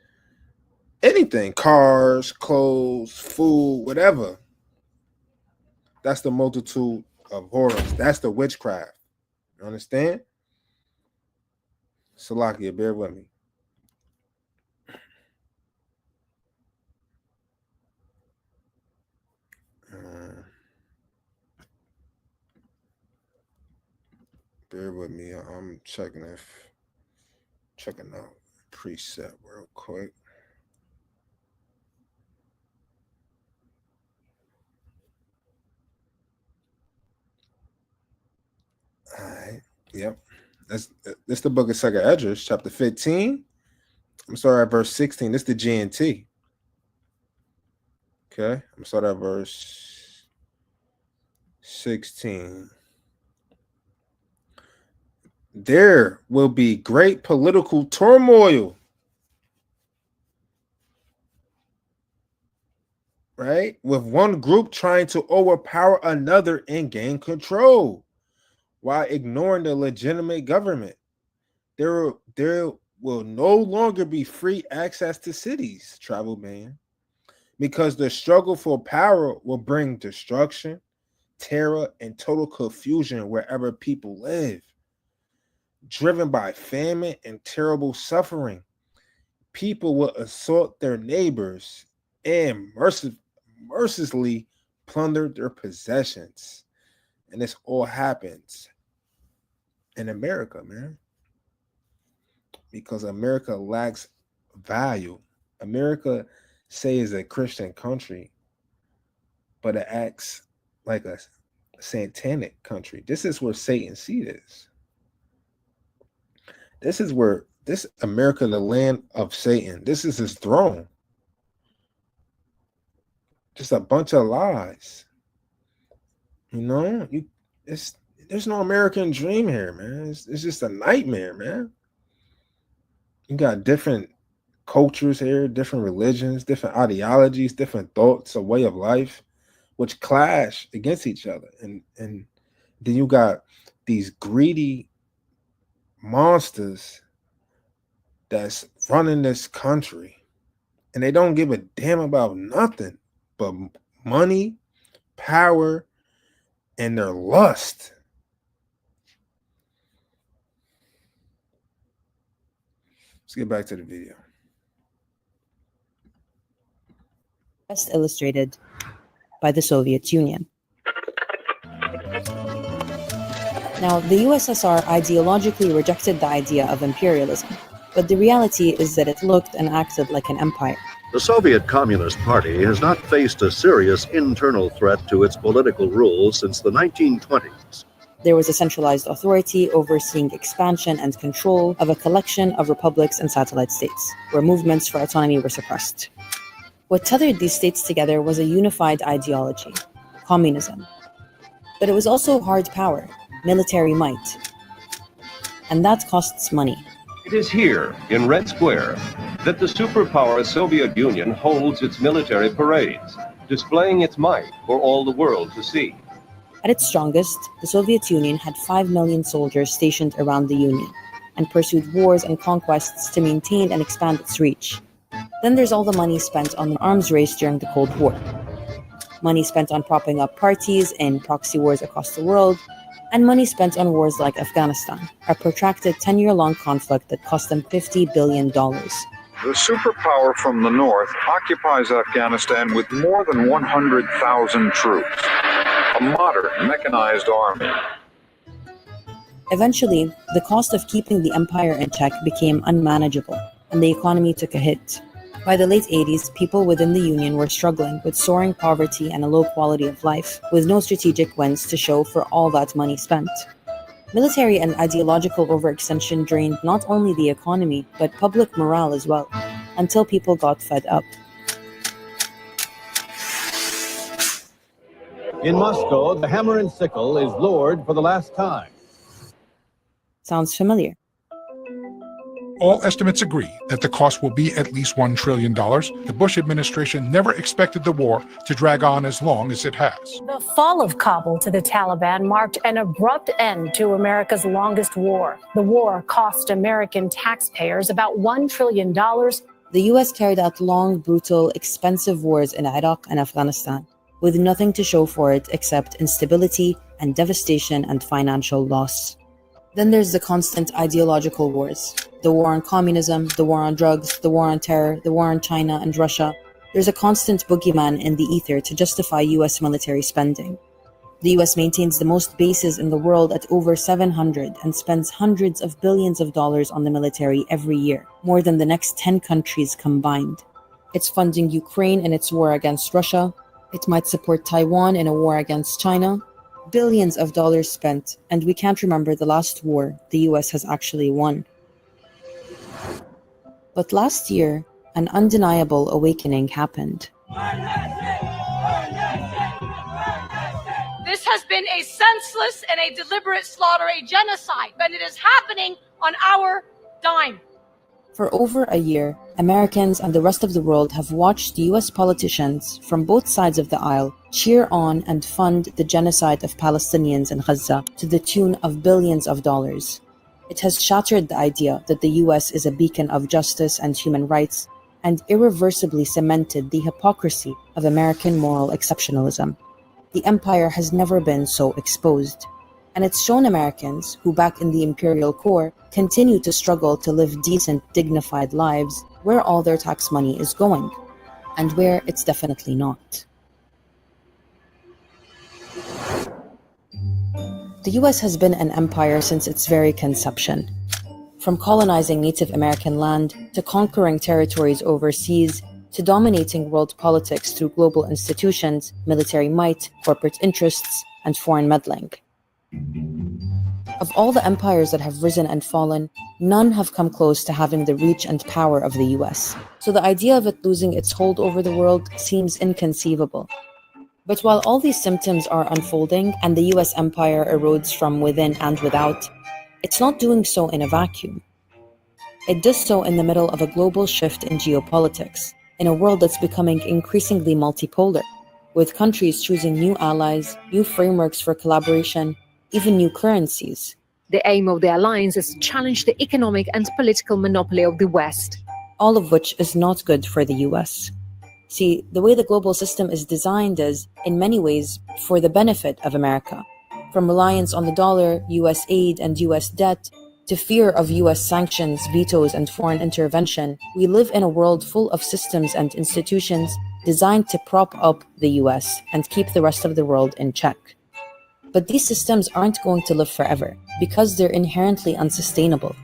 anything, cars, clothes, food, whatever. That's the multitude of horrors. That's the witchcraft. You understand? Salakia, bear with me. Bear with me. I'm checking out preset real quick. All right. Yep. That's the book of 2nd Esdras, chapter 15. I'm sorry, at verse 16. This is the GNT. Okay. I'm sorry, at verse 16. There will be great political turmoil, right? With one group trying to overpower another and gain control while ignoring the legitimate government. There will no longer be free access to cities, travel ban, because the struggle for power will bring destruction, terror, and total confusion wherever people live. Driven by famine and terrible suffering, people will assault their neighbors and mercilessly plunder their possessions. And this all happens in America, man. Because America lacks value. America is a Christian country, but it acts like a satanic country. This is where Satan's seat is. This America, the land of Satan, this is his throne. Just a bunch of lies. You know, there's no American dream here, man. It's just a nightmare, man. You got different cultures here, different religions, different ideologies, different thoughts, a way of life, which clash against each other. And then you got these greedy monsters that's running this country, and they don't give a damn about nothing but money, power, and their lust. Let's get back to the video. Best illustrated by the Soviet Union. Now, the USSR ideologically rejected the idea of imperialism, but the reality is that it looked and acted like an empire. The Soviet Communist Party has not faced a serious internal threat to its political rule since the 1920s. There was a centralized authority overseeing expansion and control of a collection of republics and satellite states, where movements for autonomy were suppressed. What tethered these states together was a unified ideology, communism. But it was also hard power, military might. And that costs money. It is here, in Red Square, that the superpower Soviet Union holds its military parades, displaying its might for all the world to see. At its strongest, the Soviet Union had 5 million soldiers stationed around the Union and pursued wars and conquests to maintain and expand its reach. Then there's all the money spent on the arms race during the Cold War. Money spent on propping up parties in proxy wars across the world, and money spent on wars like Afghanistan, a protracted 10-year-long conflict that cost them $50 billion. The superpower from the north occupies Afghanistan with more than 100,000 troops. a modern mechanized army. Eventually, the cost of keeping the empire in check became unmanageable, and the economy took a hit. By the late 80s, people within the Union were struggling with soaring poverty and a low quality of life, with no strategic wins to show for all that money spent. Military and ideological overextension drained not only the economy, but public morale as well, until people got fed up. In Moscow, the hammer and sickle is lowered for the last time. Sounds familiar. All estimates agree that the cost will be at least $1 trillion. The Bush administration never expected the war to drag on as long as it has. The fall of Kabul to the Taliban marked an abrupt end to America's longest war. The war cost American taxpayers about $1 trillion. The US carried out long, brutal, expensive wars in Iraq and Afghanistan, with nothing to show for it except instability and devastation and financial loss. Then there's the constant ideological wars. The war on communism, the war on drugs, the war on terror, the war on China and Russia. There's a constant boogeyman in the ether to justify US military spending. The US maintains the most bases in the world at over 700 and spends hundreds of billions of dollars on the military every year, more than the next 10 countries combined. It's funding Ukraine in its war against Russia. It might support Taiwan in a war against China. Billions of dollars spent, and we can't remember the last war the US has actually won. But last year, an undeniable awakening happened. This has been a senseless and a deliberate slaughter, a genocide, and it is happening on our dime. For over a year, Americans and the rest of the world have watched US politicians from both sides of the aisle cheer on and fund the genocide of Palestinians in Gaza to the tune of billions of dollars. It has shattered the idea that the US is a beacon of justice and human rights, and irreversibly cemented the hypocrisy of American moral exceptionalism. The empire has never been so exposed. And it's shown Americans, who back in the imperial core continue to struggle to live decent, dignified lives, where all their tax money is going, and where it's definitely not. The US has been an empire since its very conception. From colonizing Native American land, to conquering territories overseas, to dominating world politics through global institutions, military might, corporate interests, and foreign meddling. Of all the empires that have risen and fallen, none have come close to having the reach and power of the US. So the idea of it losing its hold over the world seems inconceivable. But while all these symptoms are unfolding and the US empire erodes from within and without, it's not doing so in a vacuum. It does so in the middle of a global shift in geopolitics, in a world that's becoming increasingly multipolar, with countries choosing new allies, new frameworks for collaboration, even new currencies. The aim of the alliance is to challenge the economic and political monopoly of the West. All of which is not good for the US. See, the way the global system is designed is, in many ways, for the benefit of America. From reliance on the dollar, US aid, and US debt, to fear of US sanctions, vetoes, and foreign intervention, we live in a world full of systems and institutions designed to prop up the US and keep the rest of the world in check. But these systems aren't going to live forever because they're inherently unsustainable.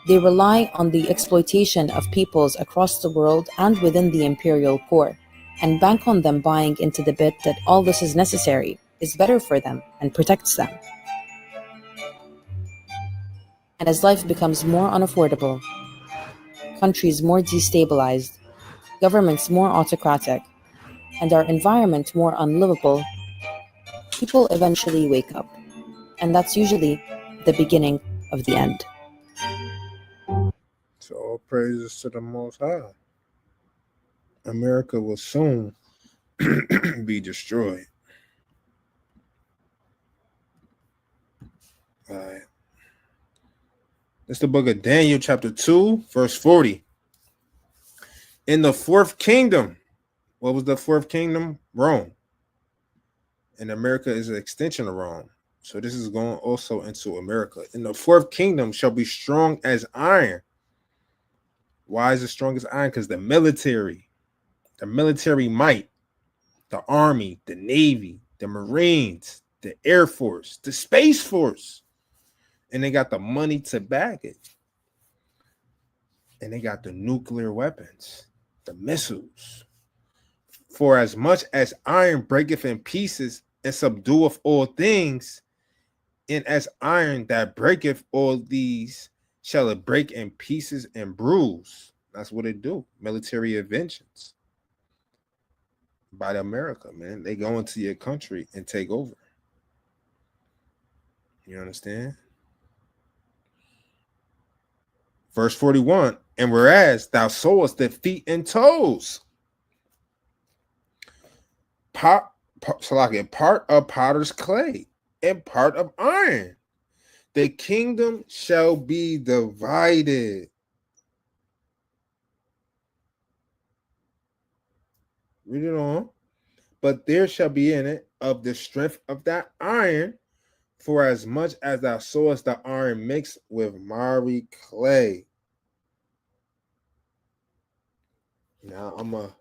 They rely on the exploitation of peoples across the world and within the imperial core, and bank on them buying into the bit that all this is necessary, is better for them, and protects them. And as life becomes more unaffordable, countries more destabilized, governments more autocratic, and our environment more unlivable, people eventually wake up. And that's usually the beginning of the end. So all praises to the Most High. America will soon be destroyed. All right. It's the book of Daniel, chapter 2, verse 40. In the fourth kingdom, what was the fourth kingdom? Rome. And America is an extension of Rome. So this is going also into America. In the fourth kingdom shall be strong as iron. Why is it strong as iron? Because the military might, the army, the navy, the Marines, the Air Force, the Space Force, and they got the money to back it. And they got the nuclear weapons, the missiles. For as much as iron breaketh in pieces and subdueth all things, and as iron that breaketh all these shall it break in pieces and bruise. That's what it do. Military inventions by the America, man. They go into your country and take over. You understand? Verse 41, and whereas thou sowest the feet and toes, part of potter's clay and part of iron, the kingdom shall be divided. Read it on. But there shall be in it of the strength of that iron, for as much as thou sawest the iron mixed with miry clay. Now I'm gonna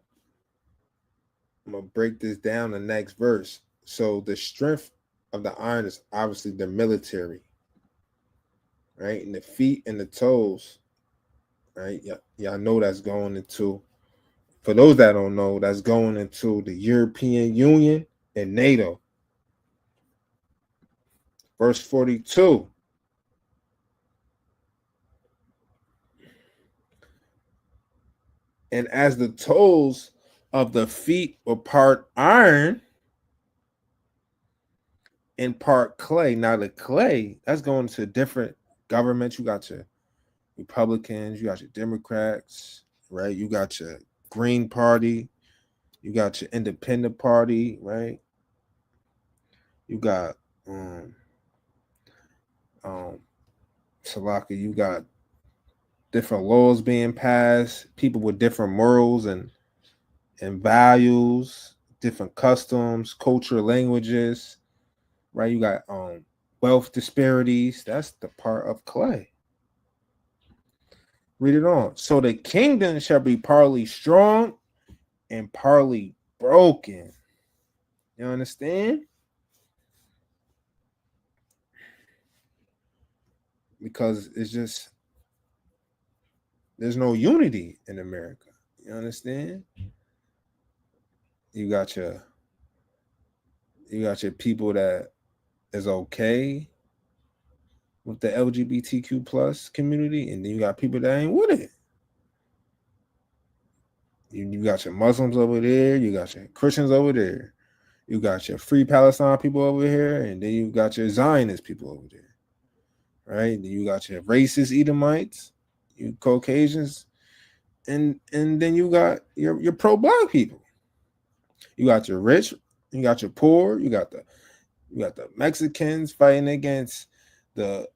break this down the next verse. So the strength of the iron is obviously the military, right? And the feet and the toes, right? Y'all know that's going into, for those that don't know, that's going into the European Union and NATO. Verse 42. And as the toes of the feet were part iron and part clay. Now the clay, that's going to different governments. You got your Republicans, you got your Democrats, right? You got your Green Party, you got your Independent Party, right? You got Salaka, you got different laws being passed, people with different morals and values, different customs, culture, languages, right? You got wealth disparities. That's the part of clay. Read it on. So the kingdom shall be partly strong and partly broken. You understand? Because it's just, there's no unity in America. You understand? You got your people that is okay with the LGBTQ plus community, and then you got people that ain't with it. You got your Muslims over there, you got your Christians over there, you got your Free Palestine people over here, and then you got your Zionist people over there, right? Then you got your racist Edomites, you Caucasians, and then you got your pro-black people. You got your rich, you got your poor, you got the Mexicans fighting against the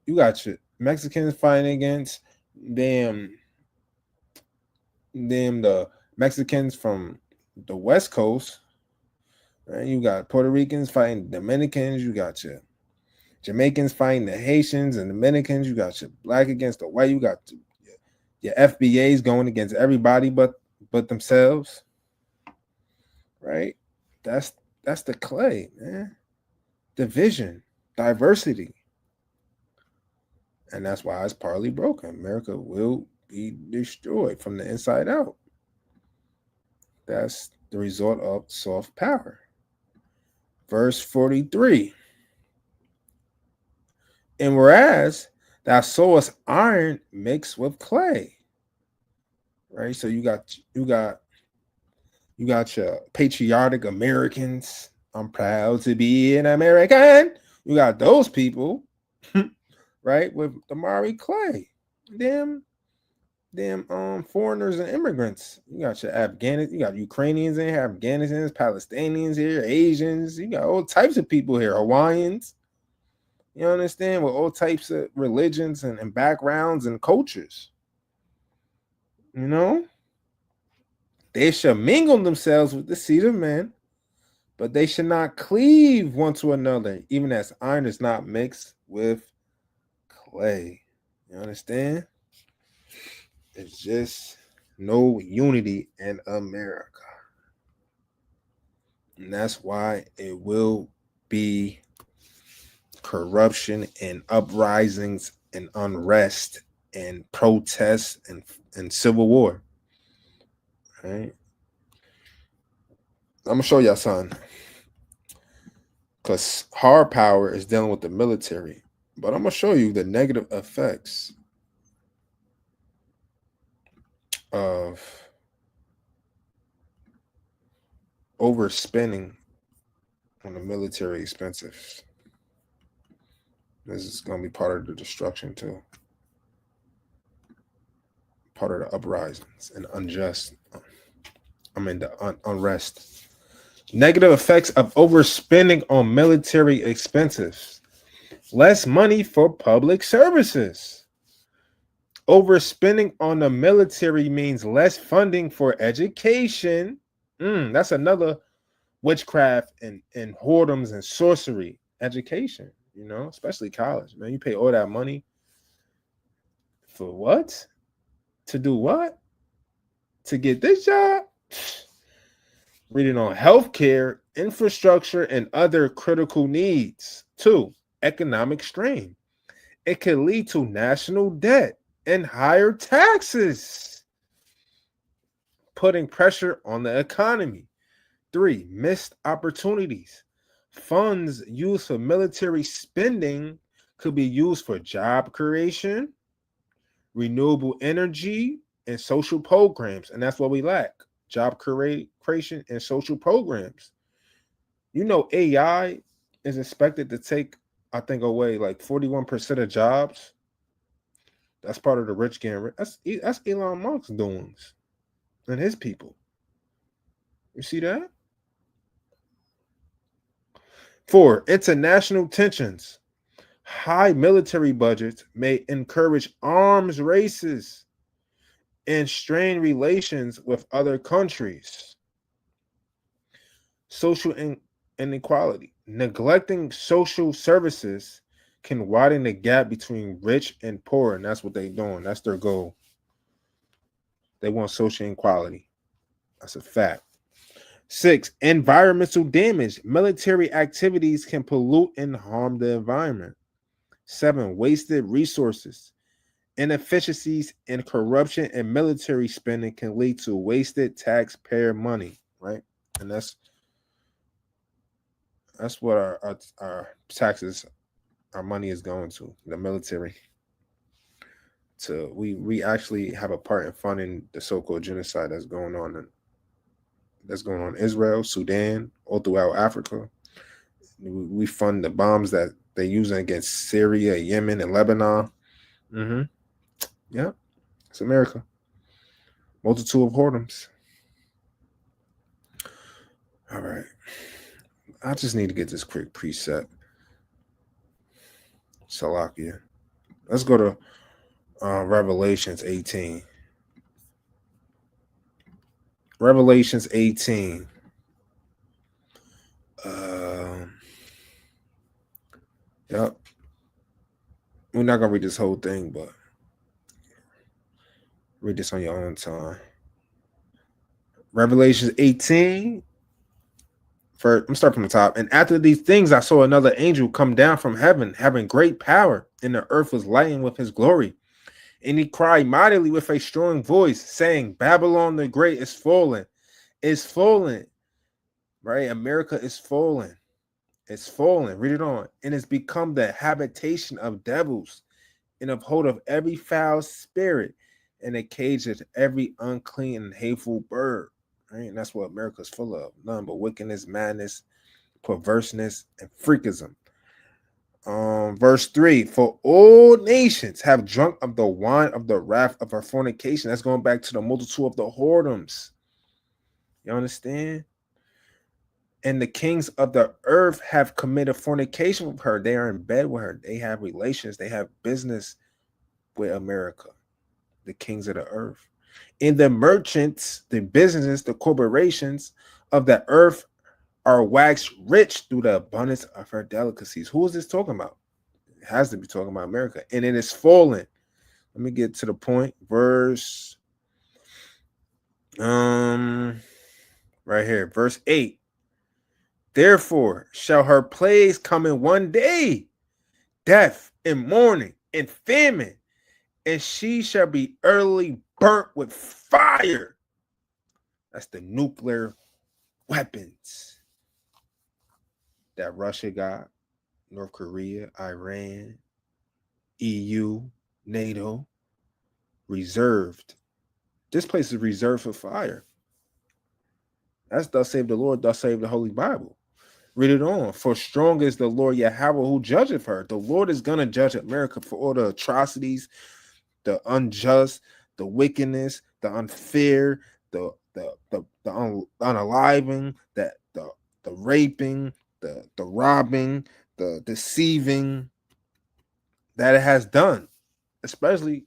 Mexicans from the West Coast, right? You got Puerto Ricans fighting Dominicans, you got your Jamaicans fighting the Haitians and Dominicans, you got your black against the white, you got your FBAs going against everybody but themselves, right? That's the clay, man. Division, diversity. And that's why it's partly broken. America will be destroyed from the inside out. That's the result of soft power. Verse 43. And whereas thou sowest iron mixed with clay. Right? So you got your patriotic Americans. I'm proud to be an American. You got those people, right? With the Mari Clay. Them foreigners and immigrants. You got your you got Ukrainians in here, Afghanistans, Palestinians here, Asians. You got all types of people here, Hawaiians. You understand? With all types of religions and backgrounds and cultures. You know? They shall mingle themselves with the seed of men, but they should not cleave one to another, even as iron is not mixed with clay. You understand? It's just no unity in America. And that's why it will be corruption and uprisings and unrest and protests and civil war. Right? I'm gonna show y'all something. Because hard power is dealing with the military. But I'm gonna show you the negative effects of overspending on the military expenses. This is going to be part of the destruction too. Part of the uprisings and the unrest. Negative effects of overspending on military expenses. Less money for public services. Overspending on the military means less funding for education. That's another witchcraft and whoredoms and sorcery. Education, especially college. Man, you pay all that money for what? To do what? To get this job? Reading on healthcare, infrastructure, and other critical needs. 2, economic strain. It can lead to national debt and higher taxes, putting pressure on the economy. 3, missed opportunities. Funds used for military spending could be used for job creation, renewable energy, and social programs. And that's what we lack. Job creation and social programs. AI is expected to take, I think, away like 41% of jobs. That's part of the rich getting rich. That's Elon Musk's doings and his people. You see that? 4, international tensions. High military budgets may encourage arms races and strain relations with other countries. Social inequality. Neglecting social services can widen the gap between rich and poor, and that's what they're doing. That's their goal. They want social inequality. That's a fact. 6, environmental damage. Military activities can pollute and harm the environment. 7, wasted resources. Inefficiencies and corruption in military spending can lead to wasted taxpayer money, right? And that's what our taxes, our money is going to, the military. So we actually have a part in funding the so-called genocide that's going on in Israel, Sudan, all throughout Africa. We fund the bombs that they're using against Syria, Yemen, and Lebanon. Yeah, it's America. Multitude of whoredoms. All right. I just need to get this quick preset. Salakia. Let's go to Revelations 18. Revelations 18. Yep. We're not going to read this whole thing, but read this on your own time. Revelations 18. I'm going to start from the top. And after these things, I saw another angel come down from heaven, having great power, and the earth was lightened with his glory. And he cried mightily with a strong voice, saying, Babylon the Great is fallen. It's fallen. Right? America is fallen. It's fallen. Read it on. And it's become the habitation of devils, and of hold of every foul spirit, and a cage of every unclean and hateful bird. Right? And that's what America's full of. None but wickedness, madness, perverseness, and freakism. Verse 3, for all nations have drunk of the wine of the wrath of her fornication. That's going back to the multitude of the whoredoms. You understand? And the kings of the earth have committed fornication with her. They are in bed with her. They have relations. They have business with America, the kings of the earth. And the merchants, the businesses, the corporations of the earth are waxed rich through the abundance of her delicacies. Who is this talking about? It has to be talking about America. And it is fallen. Let me get to the point. Verse right here, verse 8. Therefore shall her plagues come in one day, death and mourning and famine, and she shall be utterly burnt with fire. That's the nuclear weapons that Russia got, North Korea, Iran, EU, NATO, reserved. This place is reserved for fire. That's thus save the Lord, thus save the Holy Bible. Read it on. For strong is the Lord Yahweh who judgeth her. The Lord is going to judge America for all the atrocities, the unjust, the wickedness, the unfair, the unaliving, the raping, the robbing, the deceiving that it has done, especially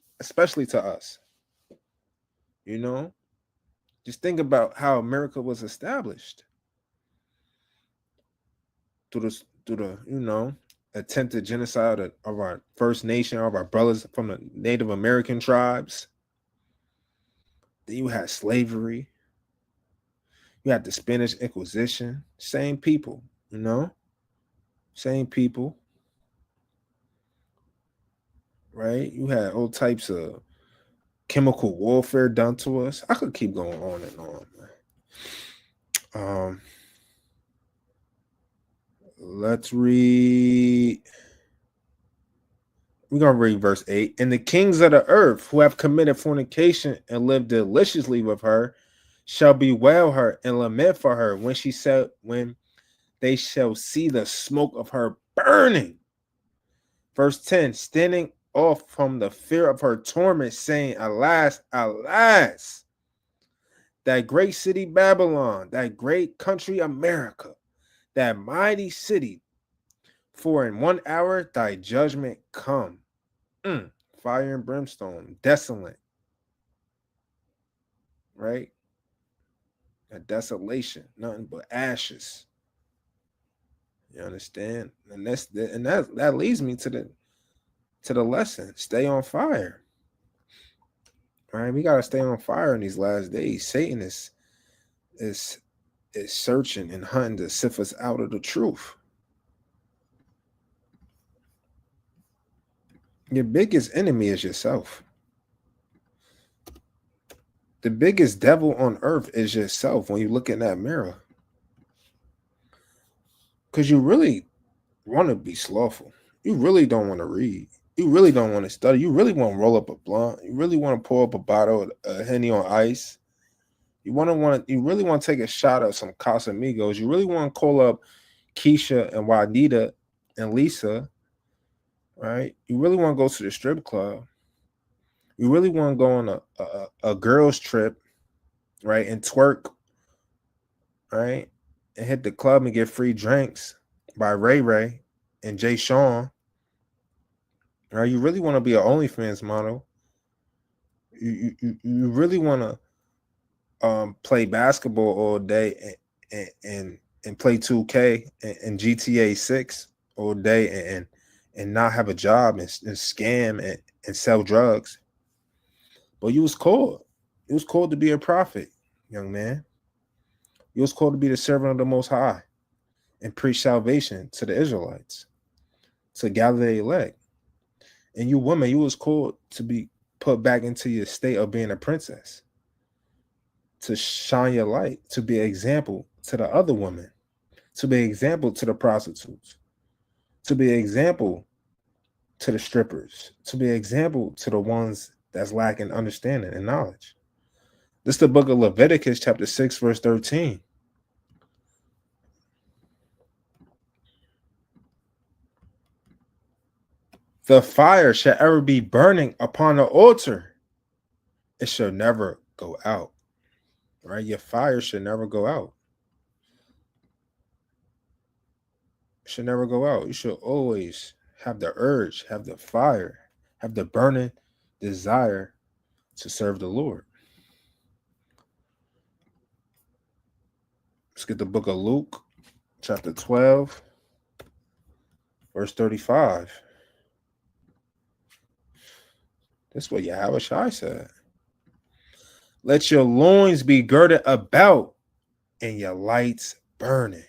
to us. You know, just think about how America was established through the attempted genocide of our First Nation, of our brothers from the Native American tribes. Then you had slavery. You had the Spanish Inquisition. Same people, same people, right? You had all types of chemical warfare done to us. I could keep going on and on, man. Let's read. We're going to read verse 8. And the kings of the earth who have committed fornication and lived deliciously with her shall bewail her and lament for her when they shall see the smoke of her burning. Verse 10, standing off from the fear of her torment, saying, alas, alas, that great city Babylon, that great country America, that mighty city, for in 1 hour thy judgment come. Fire and brimstone, desolate, right? A desolation, nothing but ashes. You understand? And that leads me to the lesson. Stay on fire. All right, we gotta stay on fire in these last days. Satan is searching and hunting to sift us out of the truth. Your biggest enemy is yourself. The biggest devil on earth is yourself when you look in that mirror. Because you really want to be slothful. You really don't want to read. You really don't want to study. You really want to roll up a blunt. You really want to pour up a bottle of Henny on ice. You really want to take a shot of some Casamigos. You really want to call up Keisha and Juanita and Lisa, right? You really want to go to the strip club. You really want to go on a girls trip, right? And twerk, right? And hit the club and get free drinks by Ray Ray and Jay Sean. Right? You really want to be an OnlyFans model. You really want to play basketball all day and play 2K and GTA 6 all day and not have a job and scam and sell drugs. But you was called. It was called to be a prophet, young man. You was called to be the servant of the Most High and preach salvation to the Israelites, to gather the elect. And you women, you was called to be put back into your state of being a princess, to shine your light, to be an example to the other women, to be an example to the prostitutes, to be an example to the strippers, to be an example to the ones that's lacking understanding and knowledge. This is the book of Leviticus, chapter 6, verse 13. The fire shall ever be burning upon the altar. It shall never go out. Right? Your fire should never go out. It should never go out. You should always have the urge, have the fire, have the burning desire to serve the Lord. Let's get the book of Luke, chapter 12, verse 35. This is what Yahweh Shai said. Let your loins be girded about and your lights burning.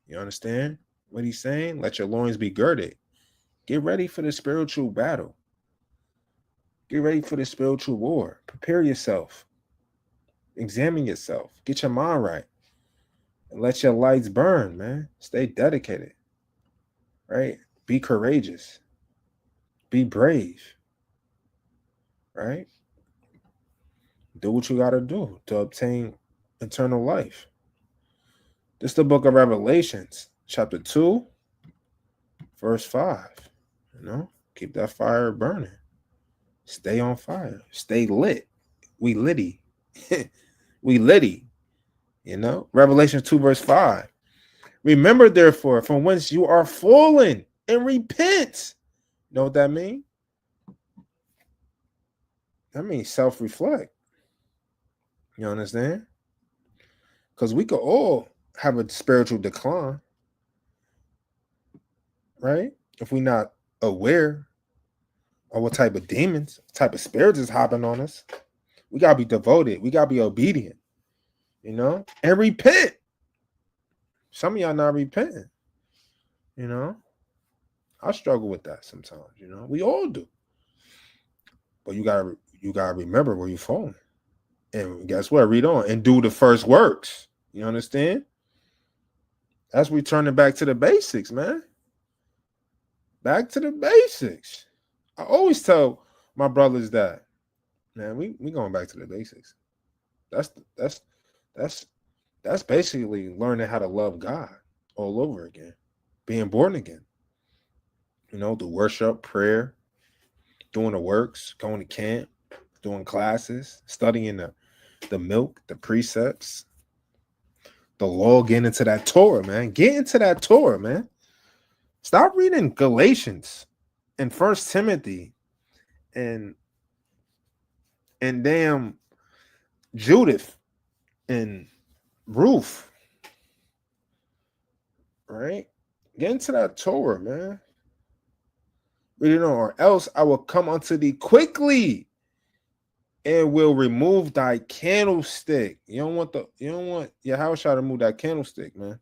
You understand what he's saying? Let your loins be girded. Get ready for the spiritual battle. Get ready for the spiritual war. Prepare yourself. Examine yourself. Get your mind right. And let your lights burn, man. Stay dedicated. Right? Be courageous. Be brave. Right? Do what you got to do to obtain eternal life. This is the book of Revelations, chapter 2, verse 5. You know, keep that fire burning. Stay on fire. Stay lit. We litty. We litty. You know, Revelation 2, verse 5. Remember, therefore, from whence you are fallen, and repent. You know what that means? That means self-reflect. You understand? Because we could all have a spiritual decline, right? If we're not aware of what type of demons, type of spirits is hopping on us, we gotta be devoted. We gotta be obedient, you know, and repent. Some of y'all not repenting, you know. I struggle with that sometimes, you know. We all do, but you gotta remember where you're falling, and guess what? Read on and do the first works. You understand? That's returning back to the basics, man. Back to the basics. I always tell my brothers that, man, we going back to the basics. That's basically learning how to love God all over again, being born again. You know, the worship, prayer, doing the works, going to camp, doing classes, studying the milk, the precepts, the law, getting into that Torah, man. Get into that Torah, man. Stop reading Galatians and First Timothy and damn Judith and Ruth. Right? Get into that Torah, man. Read it on, or else I will come unto thee quickly and will remove thy candlestick. You don't want your house to remove that candlestick, man.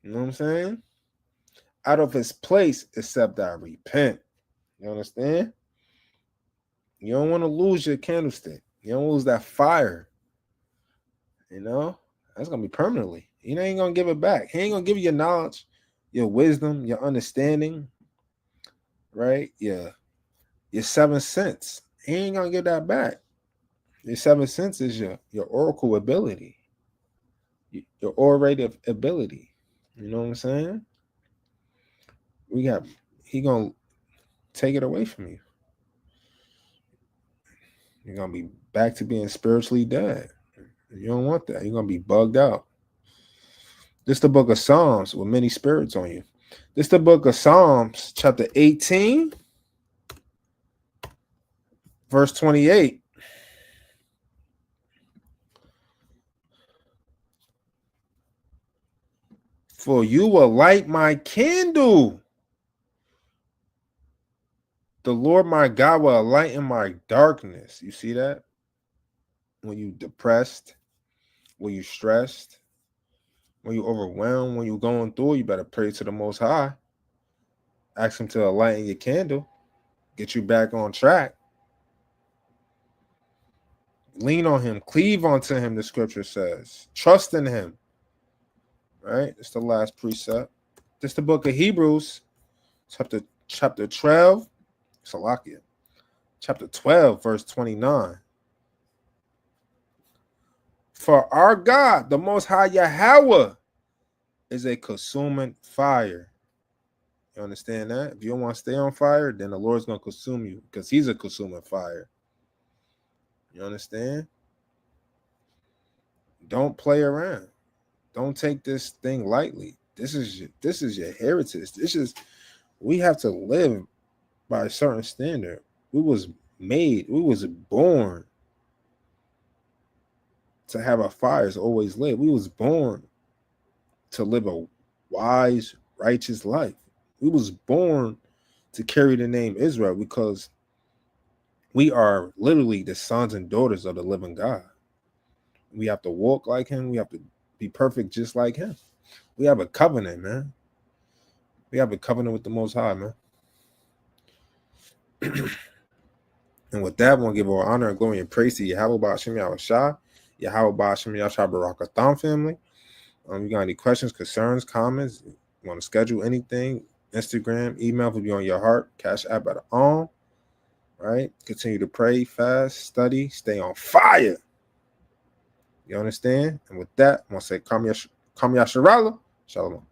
You know what I'm saying? Out of his place, except I repent. You understand? You don't want to lose your candlestick. You don't lose that fire. You know? That's going to be permanently. You ain't going to give it back. He ain't going to give you your knowledge, your wisdom, your understanding, right? Your 7 cents. He ain't going to get that back. Your 7 cents is your oracle ability, your orative ability. You know what I'm saying? He going to take it away from you. You're going to be back to being spiritually dead. You don't want that. You're going to be bugged out. This is the book of Psalms with many spirits on you. This is the book of Psalms, chapter 18, verse 28. For you will light my candle. The Lord my God will lighten my darkness. You see that? When you depressed, when you stressed, when you overwhelmed, when you're going through, you better pray to the Most High. Ask him to lighten your candle. Get you back on track. Lean on him. Cleave onto him, the scripture says. Trust in him. Right? It's the last precept. This is the book of Hebrews, chapter 12. Salakia. Chapter 12, verse 29. For our God, the Most High Yahweh, is a consuming fire. You understand that? If you don't want to stay on fire, then the Lord's going to consume you because he's a consuming fire. You understand? Don't play around. Don't take this thing lightly. This is your heritage. We have to live by a certain standard. We was born to have our fires always lit. We was born to live a wise, righteous life. We was born to carry the name Israel because we are literally the sons and daughters of the living God. We have to walk like him. We have to be perfect just like him. We have a covenant, man. We have a covenant with the Most High, man. And with that, we want to give all honor and glory and praise to Yahweh Ba'ashem Yahushua, Yahweh Ba'ashem Yahushua Barakatham family. You got any questions, concerns, comments? You want to schedule anything? Instagram, email will be on your heart. Cash App at on. Right? Continue to pray, fast, study, stay on fire. You understand? And with that, I want to say, Kam Yasharala. Shalom.